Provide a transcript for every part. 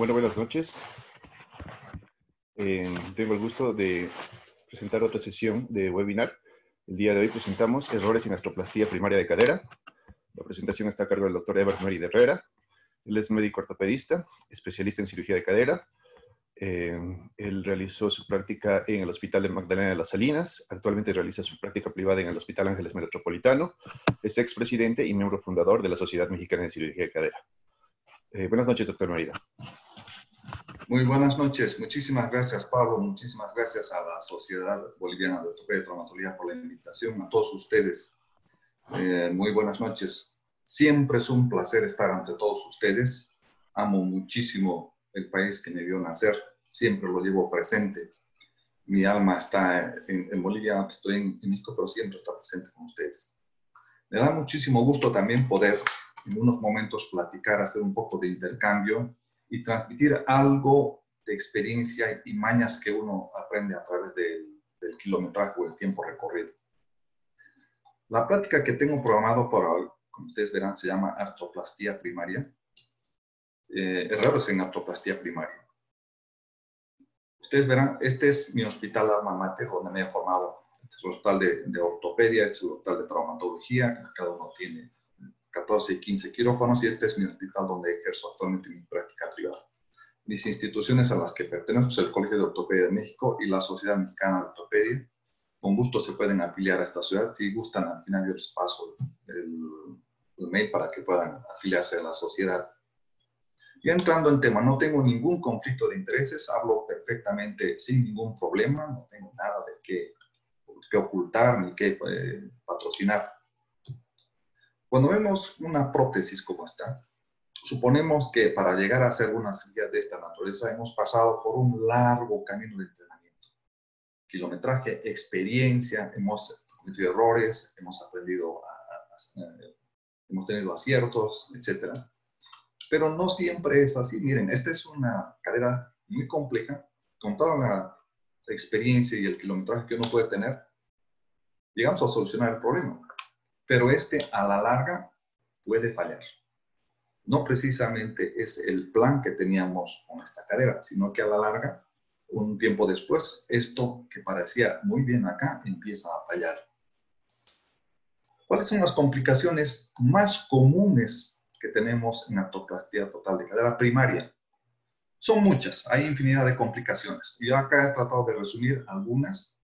Bueno, buenas noches. Tengo el gusto de presentar otra sesión de webinar. El día de hoy presentamos errores en astroplastía primaria de cadera. La presentación está a cargo del doctor Ever Meri de Herrera. Él es médico ortopedista, especialista en cirugía de cadera. Él realizó su práctica en el Hospital de Magdalena de las Salinas. Actualmente realiza su práctica privada en el Hospital Ángeles Metropolitano. Es expresidente y miembro fundador de la Sociedad Mexicana de Cirugía de Cadera. Buenas noches, doctor Merida. Muy buenas noches. Muchísimas gracias, Pablo. Muchísimas gracias a la Sociedad Boliviana de Ortopedia y Traumatología por la invitación. A todos ustedes, muy buenas noches. Siempre es un placer estar ante todos ustedes. Amo muchísimo el país que me vio nacer. Siempre lo llevo presente. Mi alma está en Bolivia, estoy en México, pero siempre está presente con ustedes. Me da muchísimo gusto también poder en unos momentos platicar, hacer un poco de intercambio y transmitir algo de experiencia y mañas que uno aprende a través del kilometraje o el tiempo recorrido. La plática que tengo programado para hoy, como ustedes verán, se llama artroplastía primaria. Errores en artroplastía primaria. Ustedes verán, este es mi hospital alma mater, donde me he formado. Este es el hospital de ortopedia, este es el hospital de traumatología, cada uno tiene 14 y 15 quirófanos, y este es mi hospital donde ejerzo actualmente mi práctica privada. Mis instituciones a las que pertenezco es el Colegio de Ortopedia de México y la Sociedad Mexicana de Ortopedia. Con gusto se pueden afiliar a esta sociedad. Si gustan, al final yo les paso el mail para que puedan afiliarse a la sociedad. Y entrando en tema, no tengo ningún conflicto de intereses, hablo perfectamente sin ningún problema, no tengo nada de qué ocultar ni qué patrocinar. Cuando vemos una prótesis como esta, suponemos que para llegar a hacer una cirugía de esta naturaleza hemos pasado por un largo camino de entrenamiento. Kilometraje, experiencia, hemos cometido errores, hemos aprendido, hemos tenido aciertos, etc. Pero no siempre es así. Miren, esta es una cadera muy compleja, con toda la experiencia y el kilometraje que uno puede tener, llegamos a solucionar el problema. Pero a la larga puede fallar. No precisamente es el plan que teníamos con esta cadera, sino que a la larga, un tiempo después, esto que parecía muy bien acá empieza a fallar. ¿Cuáles son las complicaciones más comunes que tenemos en artroplastía total de cadera primaria? Son muchas, hay infinidad de complicaciones. Yo acá he tratado de resumir algunas,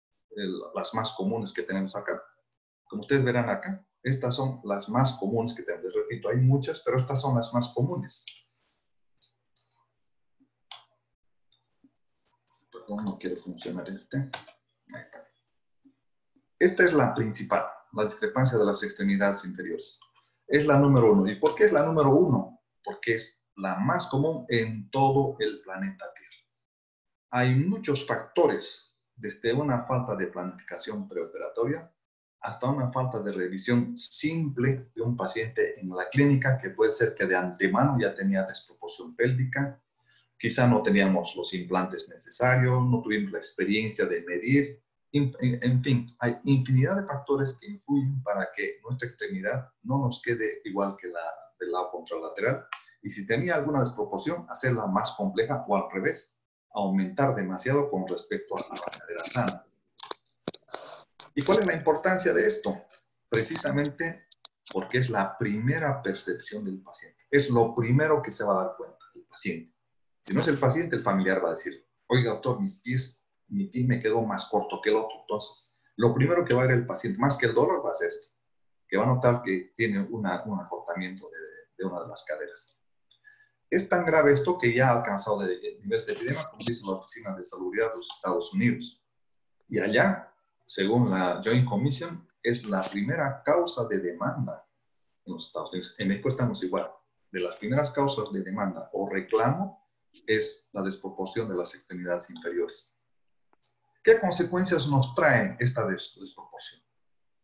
las más comunes que tenemos acá. Como ustedes verán acá, estas son las más comunes que tenemos. Les repito, hay muchas, pero estas son las más comunes. Perdón, no quiere funcionar este. Ahí está. Esta es la principal, la discrepancia de las extremidades inferiores. Es la número 1. ¿Y por qué es la número 1? Porque es la más común en todo el planeta Tierra. Hay muchos factores, desde una falta de planificación preoperatoria hasta una falta de revisión simple de un paciente en la clínica, que puede ser que de antemano ya tenía desproporción pélvica, quizá no teníamos los implantes necesarios, no tuvimos la experiencia de medir, en fin, hay infinidad de factores que influyen para que nuestra extremidad no nos quede igual que la del lado contralateral, y si tenía alguna desproporción, hacerla más compleja, o al revés, aumentar demasiado con respecto a la cadera sana. ¿Y cuál es la importancia de esto? Precisamente porque es la primera percepción del paciente. Es lo primero que se va a dar cuenta el paciente. Si no es el paciente, el familiar va a decir, oiga, doctor, mi pie me quedó más corto que el otro. Entonces, lo primero que va a ver el paciente, más que el dolor, va a ser esto, que va a notar que tiene un acortamiento de una de las caderas. Es tan grave esto que ya ha alcanzado niveles de epidemia, como dice la Oficina de Salubridad de los Estados Unidos. Y allá, según la Joint Commission, es la primera causa de demanda en los Estados Unidos. En México estamos igual. De las primeras causas de demanda o reclamo es la desproporción de las extremidades inferiores. ¿Qué consecuencias nos trae esta desproporción?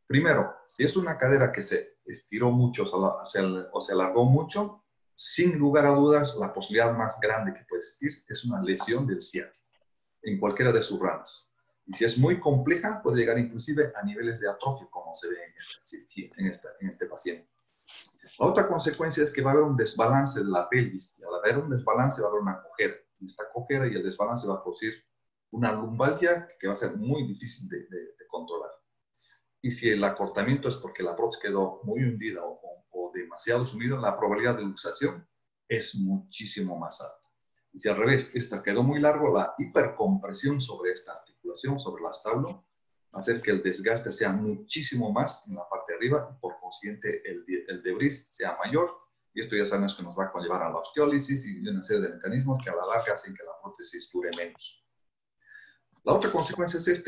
Primero, si es una cadera que se estiró mucho o se alargó mucho, sin lugar a dudas, la posibilidad más grande que puede existir es una lesión del ciático en cualquiera de sus ramas. Y si es muy compleja, puede llegar inclusive a niveles de atrofia, como se ve en esta cirugía, en este paciente. La otra consecuencia es que va a haber un desbalance de la pelvis, y al haber un desbalance va a haber una cojera, y esta cojera y el desbalance va a producir una lumbalgia que va a ser muy difícil de controlar. Y si el acortamiento es porque la prótesis quedó muy hundida o demasiado sumida, la probabilidad de luxación es muchísimo más alta. Y si al revés, esta quedó muy largo, la hipercompresión sobre esta articulación, sobre el establo, va a hacer que el desgaste sea muchísimo más en la parte de arriba y por consiguiente el debris sea mayor. Y esto ya sabemos que nos va a conllevar a la osteólisis y una serie de mecanismos que a la larga hacen que la prótesis dure menos. La otra consecuencia es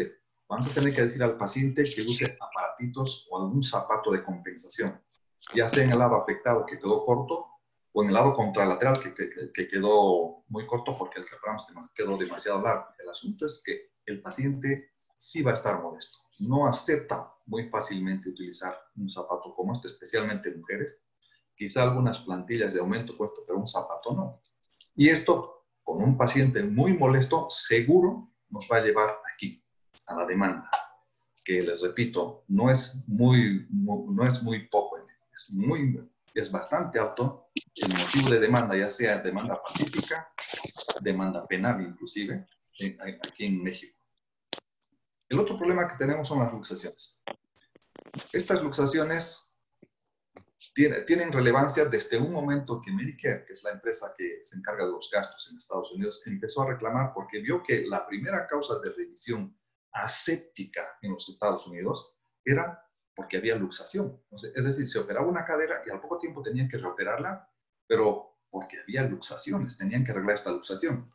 vamos a tener que decir al paciente que use aparatitos o algún zapato de compensación, ya sea en el lado afectado que quedó corto o en el lado contralateral que quedó muy corto porque el reference quedó demasiado largo. El asunto es que el paciente sí va a estar molesto. No acepta muy fácilmente utilizar un zapato como este, especialmente mujeres. Quizá algunas plantillas de aumento puesto, pero un zapato no. Y esto, con un paciente muy molesto, seguro nos va a llevar aquí, a la demanda, que les repito, no es muy poco, es bastante alto el motivo de demanda, ya sea demanda pacífica, demanda penal inclusive, aquí en México. El otro problema que tenemos son las luxaciones. Estas luxaciones tienen relevancia desde un momento que Medicare, que es la empresa que se encarga de los gastos en Estados Unidos, empezó a reclamar porque vio que la primera causa de revisión aséptica en los Estados Unidos era porque había luxación. Es decir, se operaba una cadera y al poco tiempo tenían que reoperarla, pero porque había luxaciones, tenían que arreglar esta luxación.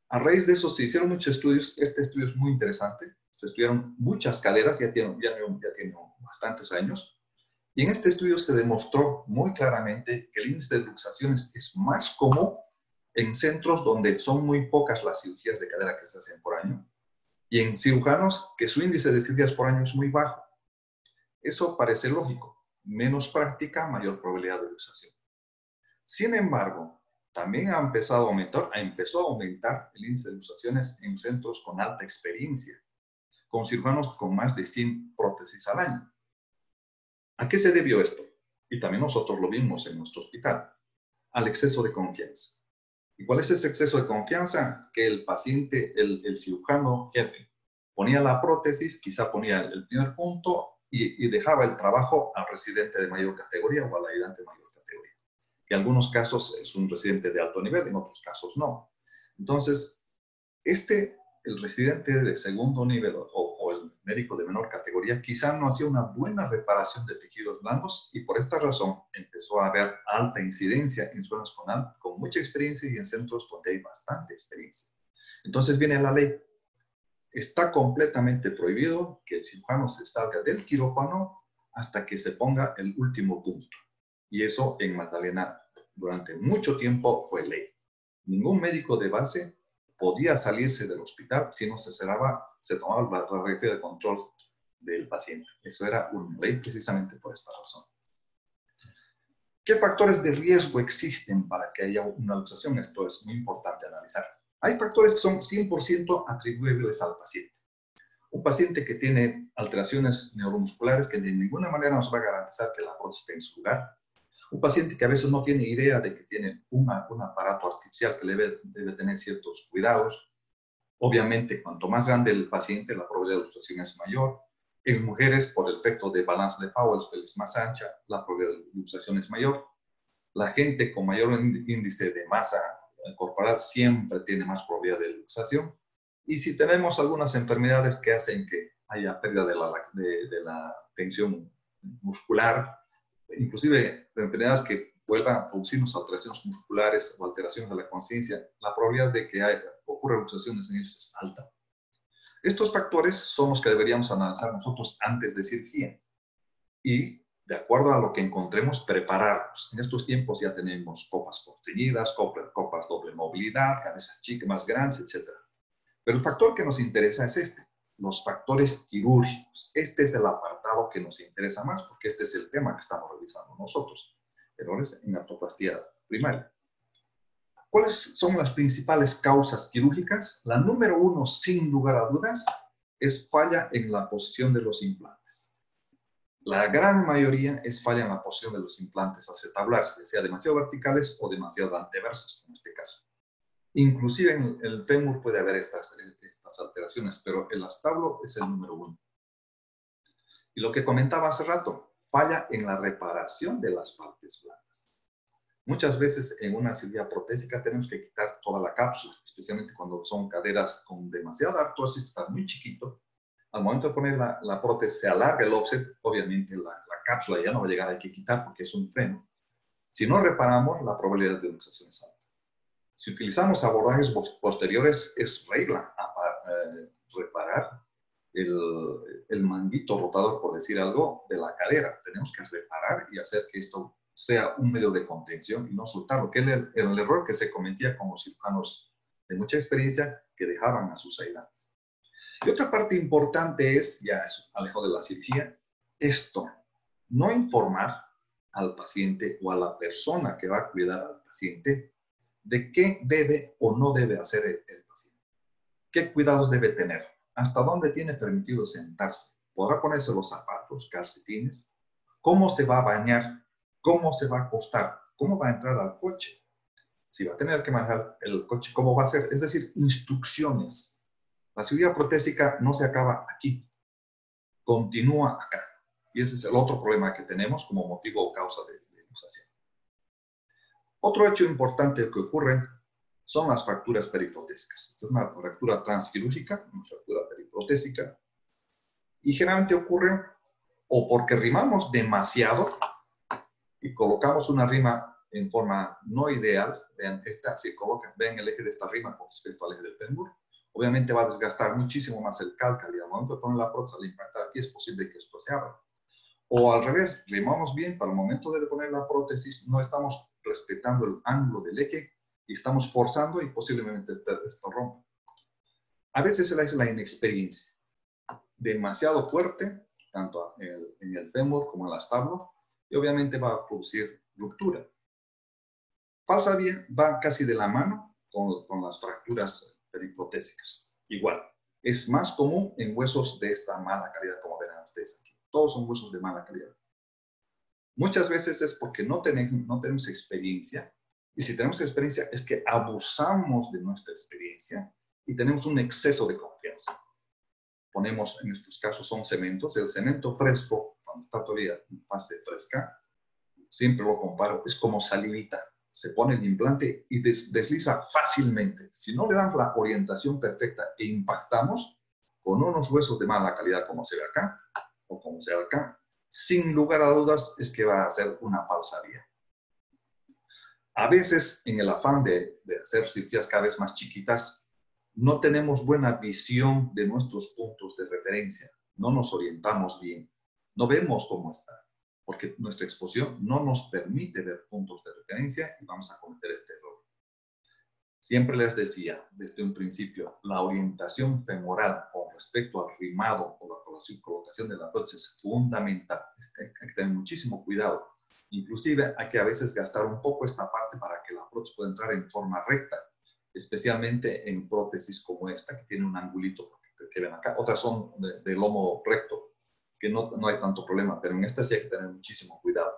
A raíz de eso se hicieron muchos estudios. Este estudio es muy interesante. Se estudiaron muchas caderas, ya tiene bastantes años. Y en este estudio se demostró muy claramente que el índice de luxaciones es más común en centros donde son muy pocas las cirugías de cadera que se hacen por año y en cirujanos que su índice de cirugías por año es muy bajo. Eso parece lógico. Menos práctica, mayor probabilidad de luxación. Sin embargo, también empezó a aumentar el índice de luxaciones en centros con alta experiencia, con cirujanos con más de 100 prótesis al año. ¿A qué se debió esto? Y también nosotros lo vimos en nuestro hospital, al exceso de confianza. ¿Y cuál es ese exceso de confianza? Que el paciente, el cirujano jefe, ponía la prótesis, quizá ponía el primer punto y dejaba el trabajo al residente de mayor categoría o al ayudante de mayor categoría. En algunos casos es un residente de alto nivel, en otros casos no. Entonces, el residente de segundo nivel o el médico de menor categoría quizá no hacía una buena reparación de tejidos blandos y por esta razón empezó a haber alta incidencia en zonas con mucha experiencia y en centros donde hay bastante experiencia. Entonces viene la ley. Está completamente prohibido que el cirujano se salga del quirófano hasta que se ponga el último punto. Y eso en Magdalena durante mucho tiempo fue ley. Ningún médico de base podía salirse del hospital si no se tomaba la radiografía de control del paciente. Eso era una ley precisamente por esta razón. ¿Qué factores de riesgo existen para que haya una luxación? Esto es muy importante analizar. Hay factores que son 100% atribuibles al paciente. Un paciente que tiene alteraciones neuromusculares que de ninguna manera nos va a garantizar que la prótesis esté en su lugar. Un paciente que a veces no tiene idea de que tiene un aparato artificial que debe tener ciertos cuidados. Obviamente, cuanto más grande el paciente, la probabilidad de luxación es mayor. En mujeres, por el efecto de balance de Powell, es más ancha, la probabilidad de luxación es mayor. La gente con mayor índice de masa corporal siempre tiene más probabilidad de luxación. Y si tenemos algunas enfermedades que hacen que haya pérdida de la tensión muscular, inclusive enfermedades que vuelvan a producirnos alteraciones musculares o alteraciones de la conciencia, la probabilidad de que ocurra luxaciones en ellos es alta. Estos factores son los que deberíamos analizar nosotros antes de cirugía y, de acuerdo a lo que encontremos, prepararnos. En estos tiempos ya tenemos copas constreñidas, copas doble movilidad, cabezas chicas más grandes, etc. Pero el factor que nos interesa es los factores quirúrgicos. Este es el apartado que nos interesa más porque este es el tema que estamos revisando nosotros. Errores en artroplastía primaria. ¿Cuáles son las principales causas quirúrgicas? La número 1, sin lugar a dudas, es falla en la posición de los implantes. La gran mayoría es falla en la posición de los implantes acetabulares, ya sea demasiado verticales o demasiado anteversas, como en este caso. Inclusive en el fémur puede haber estas alteraciones, pero el acetablo es el número 1. Y lo que comentaba hace rato, falla en la reparación de las partes blandas. Muchas veces en una cirugía protésica tenemos que quitar toda la cápsula, especialmente cuando son caderas con demasiada artrosis, está muy chiquito. Al momento de poner la prótesis, se alarga el offset, obviamente la cápsula ya no va a llegar, hay que quitar porque es un freno. Si no reparamos, la probabilidad de luxación es alta. Si utilizamos abordajes posteriores, es regla reparar el manguito rotador, por decir algo, de la cadera. Tenemos que reparar y hacer que esto sea un medio de contención y no soltarlo, que es el error que se cometía con los cirujanos de mucha experiencia que dejaban a sus ayudantes. Y otra parte importante es, ya es alejado de la cirugía, esto, no informar al paciente o a la persona que va a cuidar al paciente de qué debe o no debe hacer el paciente. ¿Qué cuidados debe tener? ¿Hasta dónde tiene permitido sentarse? ¿Podrá ponerse los zapatos, calcetines? ¿Cómo se va a bañar? ¿Cómo se va a acostar? ¿Cómo va a entrar al coche? Si va a tener que manejar el coche, ¿cómo va a ser? Es decir, instrucciones. La cirugía protésica no se acaba aquí, continúa acá. Y ese es el otro problema que tenemos como motivo o causa de luxación. Otro hecho importante que ocurre son las fracturas periprotésicas. Esta es una fractura transquirúrgica, una fractura periprotésica, y generalmente ocurre o porque rimamos demasiado y colocamos una rima en forma no ideal. Vean, esta se coloca, vean el eje de esta rima con respecto al eje del fémur. Obviamente va a desgastar muchísimo más el cálculo y al momento de poner la prótesis, al impactar aquí, es posible que esto se abra. O al revés, rimamos bien, para el momento de poner la prótesis no estamos respetando el ángulo del eje y estamos forzando y posiblemente esto rompa. A veces es la inexperiencia, demasiado fuerte, tanto en el fémur como en el establo, y obviamente va a producir ruptura. Falsa vía va casi de la mano con las fracturas periprotésicas. Igual, es más común en huesos de esta mala calidad, como verán ustedes aquí. Todos son huesos de mala calidad. Muchas veces es porque no tenemos experiencia, y si tenemos experiencia es que abusamos de nuestra experiencia y tenemos un exceso de confianza. Ponemos, en estos casos son cementos, el cemento fresco, cuando está todavía en fase fresca, siempre lo comparo, es como salivita. Se pone el implante y desliza fácilmente. Si no le dan la orientación perfecta e impactamos con unos huesos de mala calidad como se ve acá o como se ve acá, sin lugar a dudas es que va a ser una falsa vía. A veces, en el afán de hacer cirugías cada vez más chiquitas, no tenemos buena visión de nuestros puntos de referencia. No nos orientamos bien. No vemos cómo está, porque nuestra exposición no nos permite ver puntos de referencia y vamos a cometer este error. Siempre les decía, desde un principio, la orientación femoral con respecto al rimado o la colocación de la prótesis es fundamental. Hay que tener muchísimo cuidado. Inclusive hay que a veces gastar un poco esta parte para que la prótesis pueda entrar en forma recta, especialmente en prótesis como esta, que tiene un angulito que ven acá. Otras son de lomo recto, que no hay tanto problema, pero en esta sí hay que tener muchísimo cuidado.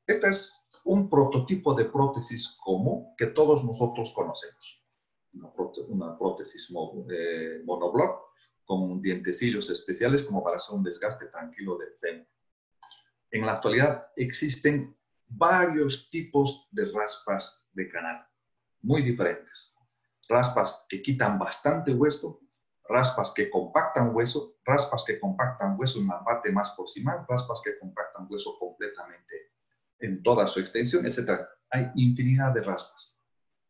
Este es un prototipo de prótesis común que todos nosotros conocemos. Una prótesis monoblock con dientecillos especiales como para hacer un desgaste tranquilo del fémur. En la actualidad existen varios tipos de raspas de canal, muy diferentes. Raspas que quitan bastante hueso, raspas que compactan hueso en la parte más proximal, raspas que compactan hueso completamente en toda su extensión, etc. Hay infinidad de raspas.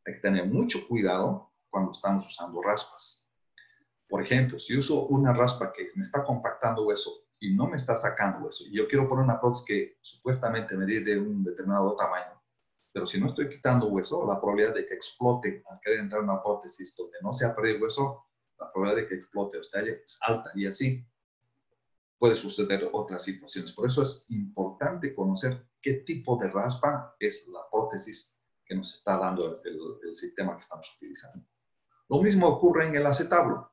Hay que tener mucho cuidado cuando estamos usando raspas. Por ejemplo, si uso una raspa que me está compactando hueso y no me está sacando hueso, y yo quiero poner una prótesis que supuestamente me dé de un determinado tamaño, pero si no estoy quitando hueso, la probabilidad de que explote al querer entrar en una prótesis donde no se ha perdido hueso, la probabilidad de que explote o estalle es alta, y así puede suceder otras situaciones. Por eso es importante conocer qué tipo de raspa es la prótesis que nos está dando el sistema que estamos utilizando. Lo mismo ocurre en el acetablo.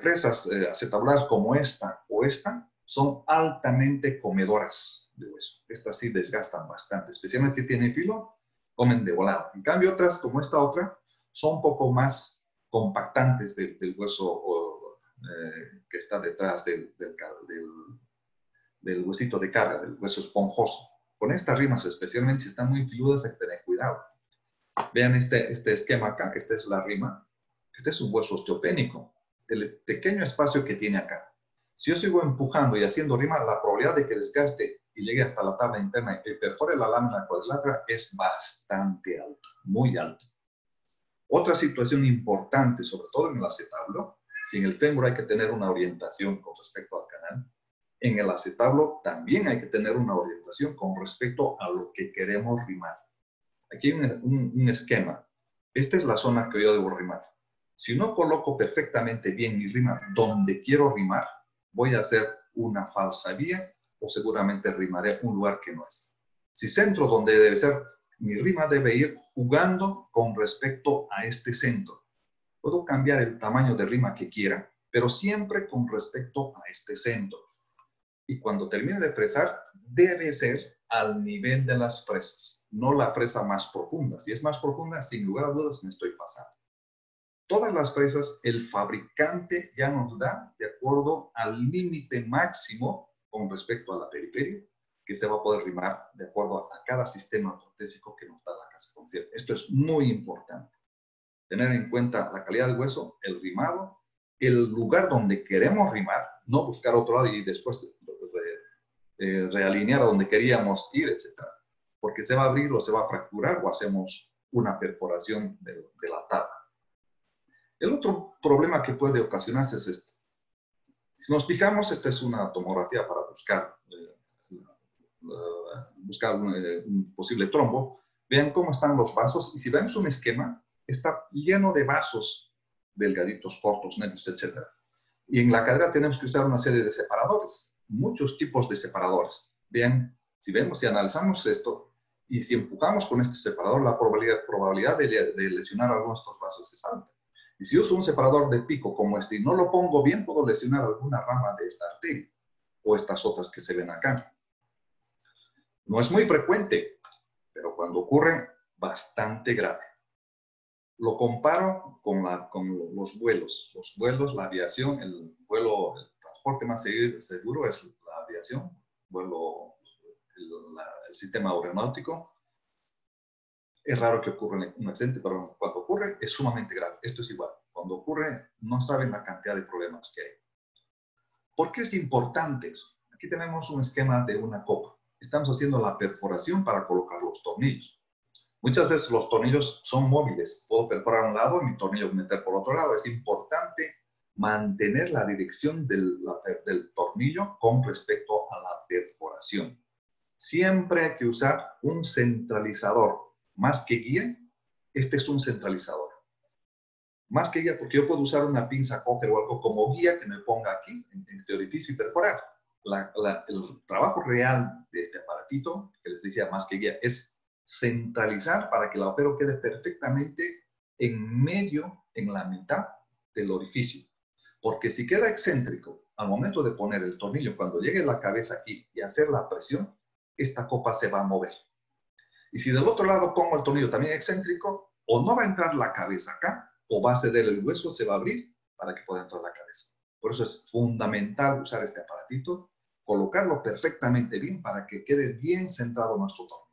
Fresas acetabulares como esta o esta son altamente comedoras de hueso. Estas sí desgastan bastante, especialmente si tienen filo, comen de volado. En cambio, otras, como esta otra, son un poco más compactantes del hueso que está detrás del huesito de carga, del hueso esponjoso. Con estas rimas, especialmente si están muy filudas, hay que tener cuidado. Vean este esquema acá, esta es la rima. Este es un hueso osteopénico, el pequeño espacio que tiene acá. Si yo sigo empujando y haciendo rima, la probabilidad de que desgaste y llegue hasta la tabla interna y perfore la lámina cuadrilátera es bastante alta, muy alta. Otra situación importante, sobre todo en el acetablo, si en el fémur hay que tener una orientación con respecto al canal, en el acetablo también hay que tener una orientación con respecto a lo que queremos rimar. Aquí hay un esquema. Esta es la zona que yo debo rimar. Si no coloco perfectamente bien mi rima donde quiero rimar, voy a hacer una falsa vía o seguramente rimaré un lugar que no es. Si centro donde debe ser, mi rima debe ir jugando con respecto a este centro. Puedo cambiar el tamaño de rima que quiera, pero siempre con respecto a este centro. Y cuando termine de fresar, debe ser al nivel de las fresas, no la fresa más profunda. Si es más profunda, sin lugar a dudas me estoy pasando. Todas las fresas, el fabricante ya nos da de acuerdo al límite máximo con respecto a la periferia, que se va a poder rimar de acuerdo a cada sistema protésico que nos da la casa comercial. Esto es muy importante. Tener en cuenta la calidad del hueso, el rimado, el lugar donde queremos rimar, no buscar otro lado y después realinear a donde queríamos ir, etc. Porque se va a abrir o se va a fracturar o hacemos una perforación de la tabla. El otro problema que puede ocasionarse es este. Si nos fijamos, esta es una tomografía para buscar un posible trombo. Vean cómo están los vasos y si vemos un esquema, está lleno de vasos delgaditos, cortos, negros, etc. Y en la cadera tenemos que usar una serie de separadores, muchos tipos de separadores. Bien, si vemos y analizamos esto, y si empujamos con este separador, la probabilidad de lesionar algunos de estos vasos es alta. Y si uso un separador de pico como este y no lo pongo bien, puedo lesionar alguna rama de esta arteria o estas otras que se ven acá. No es muy frecuente, pero cuando ocurre, bastante grave. Lo comparo con los vuelos. Los vuelos, la aviación, el transporte más seguro es la aviación, el sistema aeronáutico. Es raro que ocurra un accidente, pero cuando ocurre es sumamente grave. Esto es igual. Cuando ocurre, no saben la cantidad de problemas que hay. ¿Por qué es importante eso? Aquí tenemos un esquema de una copa. Estamos haciendo la perforación para colocar los tornillos. Muchas veces los tornillos son móviles. Puedo perforar a un lado y mi tornillo meter por otro lado. Es importante mantener la dirección del tornillo con respecto a la perforación. Siempre hay que usar un centralizador. Más que guía, este es un centralizador. Más que guía, porque yo puedo usar una pinza coger o algo como guía que me ponga aquí, en este orificio y perforar. El trabajo real de este aparatito, que les decía más que guía, es centralizar para que el agujero quede perfectamente en medio, en la mitad del orificio. Porque si queda excéntrico, al momento de poner el tornillo, cuando llegue la cabeza aquí y hacer la presión, esta copa se va a mover. Y si del otro lado pongo el tornillo también excéntrico, o no va a entrar la cabeza acá, o va a ceder el hueso, se va a abrir para que pueda entrar la cabeza. Por eso es fundamental usar este aparatito, colocarlo perfectamente bien para que quede bien centrado nuestro tornillo.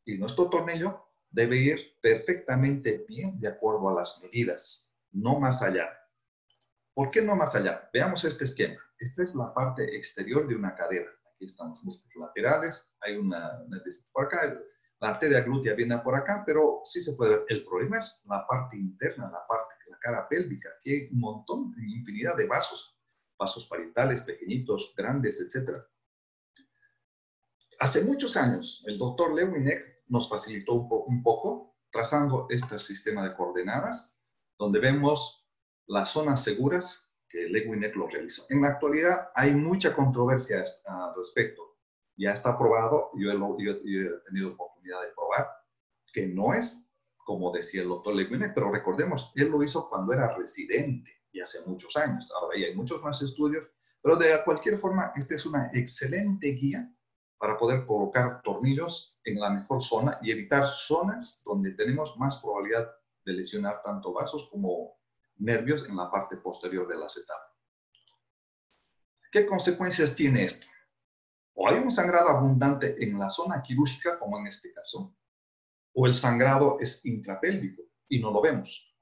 Y nuestro tornillo debe ir perfectamente bien de acuerdo a las medidas, no más allá. ¿Por qué no más allá? Veamos este esquema. Esta es la parte exterior de una cadera. Aquí están los músculos laterales, hay por acá, la arteria glútea viene por acá, pero sí se puede ver. El problema es la parte interna, la cara pélvica. Aquí hay un montón, infinidad de vasos. Vasos parietales, pequeñitos, grandes, etc. Hace muchos años, el doctor Le Guinec nos facilitó un poco trazando este sistema de coordenadas, donde vemos las zonas seguras que Le Guinec lo realizó. En la actualidad hay mucha controversia al respecto. Ya está probado, yo he tenido oportunidad de probar, que no es como decía el doctor Le Guinec, pero recordemos, él lo hizo cuando era residente y hace muchos años. Ahora ya hay muchos más estudios, Pero de cualquier forma, esta es una excelente guía para poder colocar tornillos en la mejor zona y evitar zonas donde tenemos más probabilidad de lesionar tanto vasos como nervios en la parte posterior del acetablo. ¿Qué consecuencias tiene esto? O hay un sangrado abundante en la zona quirúrgica, como en este caso, o el sangrado es intrapélvico y no lo vemos.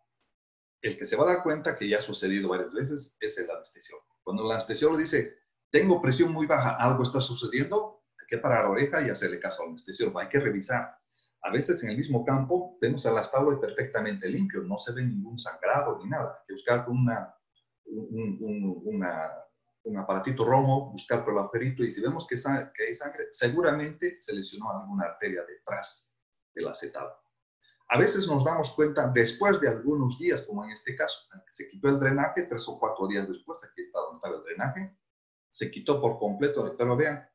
El que se va a dar cuenta que ya ha sucedido varias veces es el anestesiólogo. Cuando el anestesiólogo dice, tengo presión muy baja, algo está sucediendo, hay que parar la oreja y hacerle caso al anestesiólogo. Hay que revisar. A veces en el mismo campo vemos al establo perfectamente limpio, no se ve ningún sangrado ni nada. Hay que buscar un aparatito romo, buscar por el agujerito y si vemos que hay sangre, seguramente se lesionó alguna arteria detrás del acetablo. A veces nos damos cuenta después de algunos días, como en este caso, se quitó el drenaje 3 o 4 días después, aquí está donde estaba el drenaje, se quitó por completo, pero vean,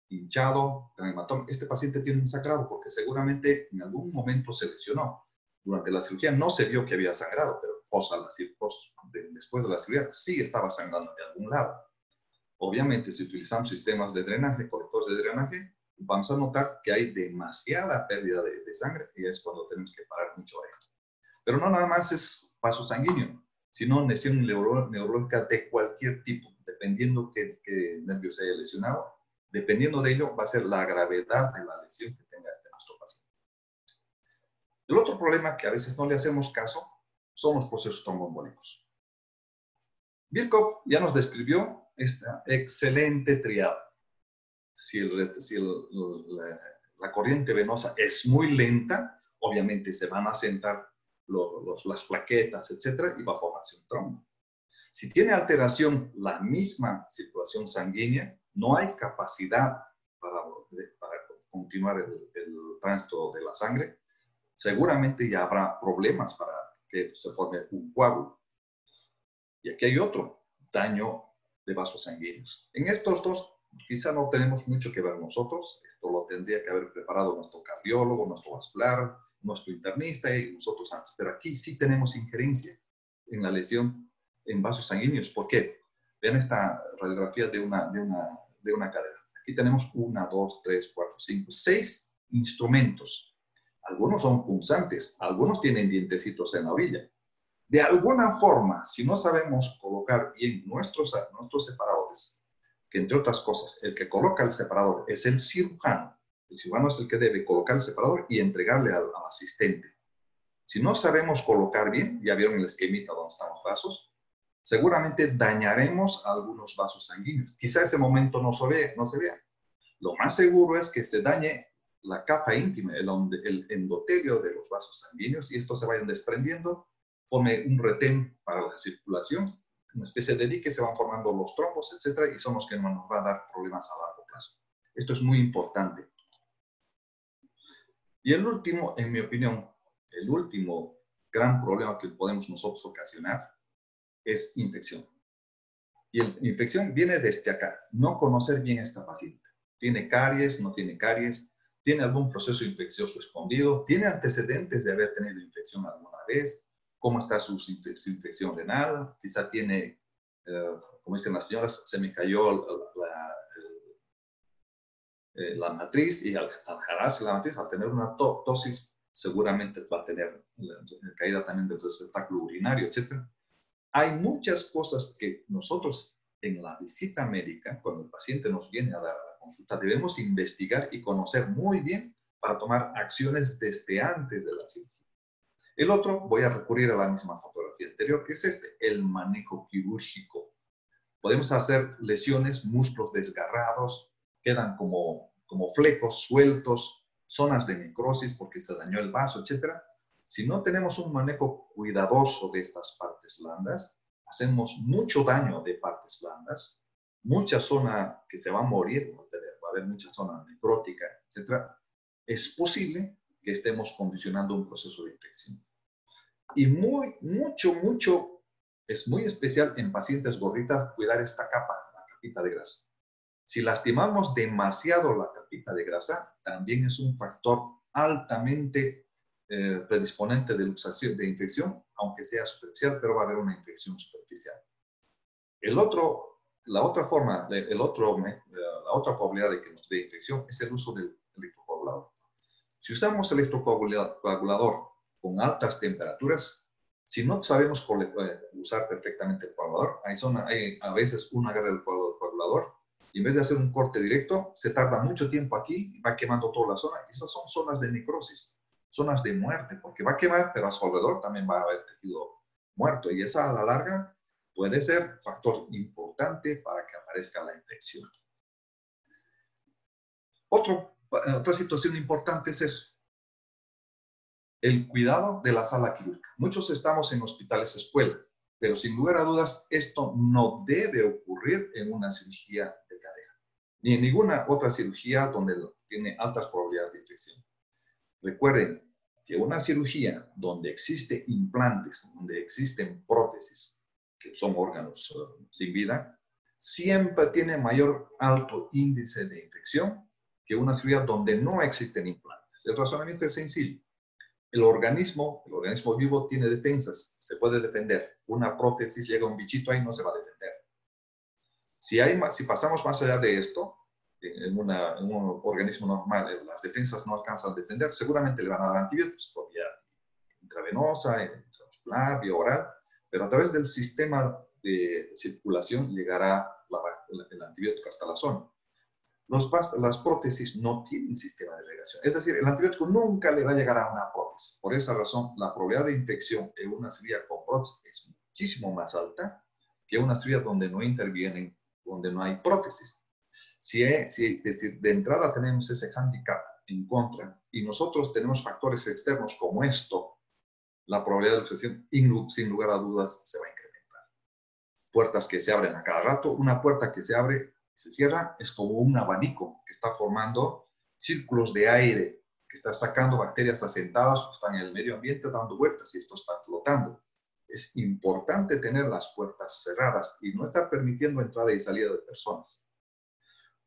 hinchado, con hematoma. Este paciente tiene un sangrado porque seguramente en algún momento se lesionó. Durante la cirugía no se vio que había sangrado, pero después de la cirugía sí estaba sangrando de algún lado. Obviamente, si utilizamos sistemas de drenaje, colectores de drenaje, vamos a notar que hay demasiada pérdida de sangre y es cuando tenemos que parar mucho oreja. Pero no nada más es vaso sanguíneo, sino lesión neurológica de cualquier tipo, dependiendo qué nervio se haya lesionado. Dependiendo de ello, va a ser la gravedad de la lesión que tenga nuestro paciente. El otro problema que a veces no le hacemos caso son los procesos tromboembólicos. Virchow ya nos describió esta excelente triada. Si la corriente venosa es muy lenta, obviamente se van a sentar las plaquetas, etcétera, y va a formarse un trombo. Si tiene alteración la misma circulación sanguínea, no hay capacidad para continuar el tránsito de la sangre, seguramente ya habrá problemas para que se forme un coágulo. Y aquí hay otro daño de vasos sanguíneos. En estos dos quizá no tenemos mucho que ver nosotros, esto lo tendría que haber preparado nuestro cardiólogo, nuestro vascular, nuestro internista y nosotros antes, pero aquí sí tenemos injerencia en la lesión en vasos sanguíneos. ¿Por qué? Vean esta radiografía de una cadera. Aquí tenemos 1, 2, 3, 4, 5, 6 instrumentos. Algunos son punzantes, algunos tienen dientecitos en la orilla. De alguna forma, si no sabemos colocar bien nuestros separadores, que entre otras cosas, el que coloca el separador es el cirujano es el que debe colocar el separador y entregarle al asistente. Si no sabemos colocar bien, ya vieron el esquemita donde están los vasos, seguramente dañaremos algunos vasos sanguíneos. Quizá ese momento no se vea. Lo más seguro es que se dañe la capa íntima, el endotelio de los vasos sanguíneos, y estos se vayan desprendiendo, forme un retén para la circulación, una especie de dique, se van formando los trombos, etcétera, y son los que nos van a dar problemas a largo plazo. Esto es muy importante. Y el último, en mi opinión, el último gran problema que podemos nosotros ocasionar es infección. Y la infección viene desde acá, no conocer bien a esta paciente. ¿Tiene caries? ¿No tiene caries? ¿Tiene algún proceso infeccioso escondido? ¿Tiene antecedentes de haber tenido infección alguna vez? ¿Cómo está su infección renal? Quizá tiene, como dicen las señoras, se me cayó la matriz y al jalarse la matriz, al tener una tosis, seguramente va a tener caída también del receptáculo urinario, etc. Hay muchas cosas que nosotros en la visita médica, cuando el paciente nos viene a dar la consulta, debemos investigar y conocer muy bien para tomar acciones desde antes de la cirugía. El otro, voy a recurrir a la misma fotografía anterior, que es el manejo quirúrgico. Podemos hacer lesiones, músculos desgarrados, quedan como flecos sueltos, zonas de necrosis porque se dañó el vaso, etc. Si no tenemos un manejo cuidadoso de estas partes blandas, hacemos mucho daño de partes blandas, mucha zona que se va a morir, va a haber mucha zona necrótica, etc. Es posible que estemos condicionando un proceso de infección. Y es muy especial en pacientes gorditas cuidar esta capa, la capita de grasa. Si lastimamos demasiado la capita de grasa, también es un factor altamente predisponente de infección, aunque sea superficial, pero va a haber una infección superficial. El otro la otra forma, la otra probabilidad de que nos dé infección es el uso del electrocoagulador. Si usamos el electrocoagulador con altas temperaturas, si no sabemos usar perfectamente el coagulador, hay a veces uno agarra el coagulador y en vez de hacer un corte directo, se tarda mucho tiempo aquí y va quemando toda la zona. Esas son zonas de necrosis, zonas de muerte, porque va a quemar, pero a su alrededor también va a haber tejido muerto. Y esa a la larga puede ser factor importante para que aparezca la infección. Otra situación importante es eso. El cuidado de la sala quirúrgica. Muchos estamos en hospitales escuela, pero sin lugar a dudas esto no debe ocurrir en una cirugía de cadera, ni en ninguna otra cirugía donde tiene altas probabilidades de infección. Recuerden que una cirugía donde existen implantes, donde existen prótesis, que son órganos sin vida, siempre tiene mayor alto índice de infección que una cirugía donde no existen implantes. El razonamiento es sencillo. El organismo vivo tiene defensas, se puede defender. Una prótesis, llega un bichito ahí, no se va a defender. Si pasamos más allá de esto, en un organismo normal, las defensas no alcanzan a defender, seguramente le van a dar antibióticos por vía intravenosa, intramuscular, vía oral, pero a través del sistema de circulación llegará el antibiótico hasta la zona. Las prótesis no tienen sistema de irrigación. Es decir, el antibiótico nunca le va a llegar a una prótesis. Por esa razón, la probabilidad de infección en una cirugía con prótesis es muchísimo más alta que una cirugía donde no intervienen, donde no hay prótesis. Si de entrada tenemos ese hándicap en contra y nosotros tenemos factores externos como esto, la probabilidad de infección, sin lugar a dudas, se va a incrementar. Puertas que se abren a cada rato. Una puerta que se abre se cierra, es como un abanico que está formando círculos de aire, que está sacando bacterias asentadas que están en el medio ambiente dando vueltas y esto está flotando. Es importante tener las puertas cerradas y no estar permitiendo entrada y salida de personas.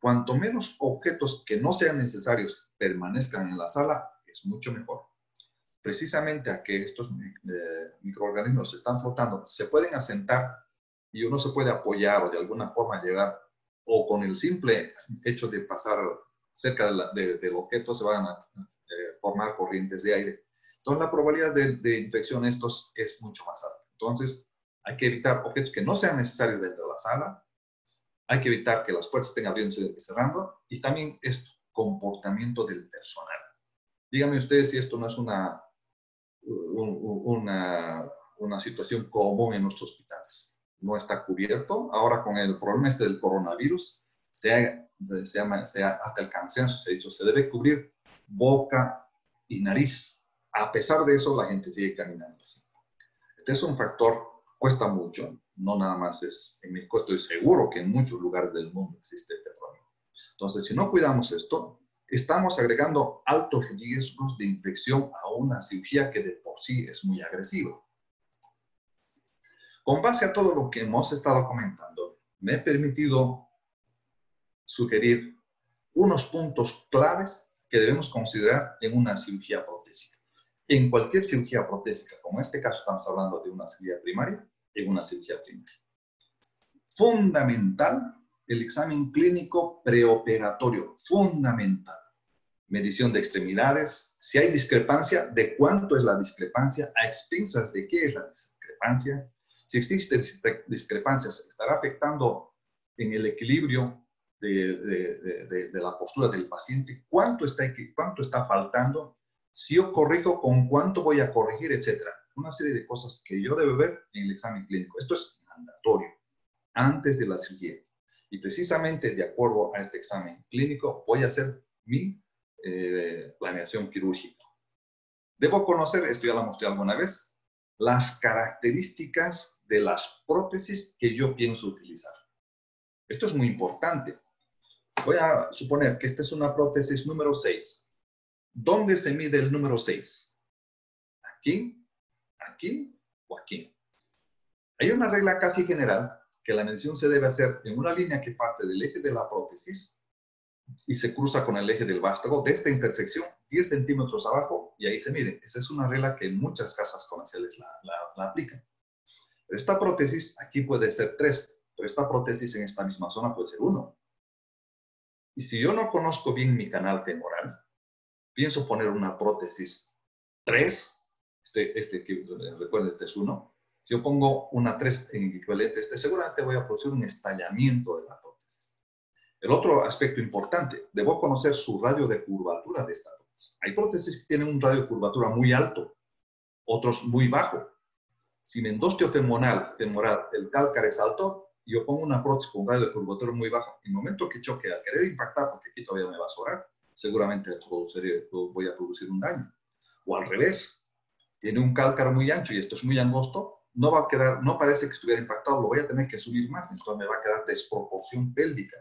Cuanto menos objetos que no sean necesarios permanezcan en la sala, es mucho mejor. Precisamente a que estos microorganismos están flotando, se pueden asentar y uno se puede apoyar o de alguna forma llegar, o con el simple hecho de pasar cerca del objeto se van a formar corrientes de aire. Entonces la probabilidad de infección en estos es mucho más alta. Entonces hay que evitar objetos que no sean necesarios dentro de la sala, hay que evitar que las puertas estén abriendo y cerrando, y también esto, comportamiento del personal. Díganme ustedes si esto no es una situación común en nuestros hospitales. No está cubierto. Ahora con el problema del coronavirus, hasta el cansancio se ha dicho, se debe cubrir boca y nariz. A pesar de eso, la gente sigue caminando así. Este es un factor, cuesta mucho, no nada más es en México, estoy seguro que en muchos lugares del mundo existe este problema. Entonces, si no cuidamos esto, estamos agregando altos riesgos de infección a una cirugía que de por sí es muy agresiva. Con base a todo lo que hemos estado comentando, me he permitido sugerir unos puntos claves que debemos considerar en una cirugía protésica. En cualquier cirugía protésica, como en este caso estamos hablando de una cirugía primaria, en una cirugía primaria. Fundamental, el examen clínico preoperatorio, fundamental. Medición de extremidades, si hay discrepancia, ¿de cuánto es la discrepancia? ¿A expensas de qué es la discrepancia? Si existe discrepancia, ¿se estará afectando en el equilibrio de la postura del paciente? ¿Cuánto está faltando? Si yo corrijo, ¿con cuánto voy a corregir? Etcétera. Una serie de cosas que yo debo ver en el examen clínico. Esto es mandatorio, antes de la cirugía. Y precisamente de acuerdo a este examen clínico, voy a hacer mi planeación quirúrgica. Debo conocer, esto ya lo mostré alguna vez, las características de las prótesis que yo pienso utilizar. Esto es muy importante. Voy a suponer que esta es una prótesis número 6. ¿Dónde se mide el número 6? ¿Aquí, aquí o aquí? Hay una regla casi general que la medición se debe hacer en una línea que parte del eje de la prótesis y se cruza con el eje del vástago de esta intersección 10 centímetros abajo y ahí se mide. Esa es una regla que en muchas casas comerciales la aplican. Esta prótesis aquí puede ser 3, pero esta prótesis en esta misma zona puede ser 1. Y si yo no conozco bien mi canal femoral, pienso poner una prótesis 3, recuerda, este es 1. Si yo pongo una 3 en equivalente, seguramente voy a producir un estallamiento de la prótesis. El otro aspecto importante, debo conocer su radio de curvatura de esta prótesis. Hay prótesis que tienen un radio de curvatura muy alto, otros muy bajo. Si mi endostio femoral, el cálcar es alto, yo pongo una prótesis con un radio de curvatura muy bajo. En el momento que choque, al querer impactar, porque aquí todavía me va a sobrar, seguramente voy a producir un daño. O al revés, tiene un cálcar muy ancho y esto es muy angosto, no va a quedar, no parece que estuviera impactado, lo voy a tener que subir más, entonces me va a quedar desproporción pélvica.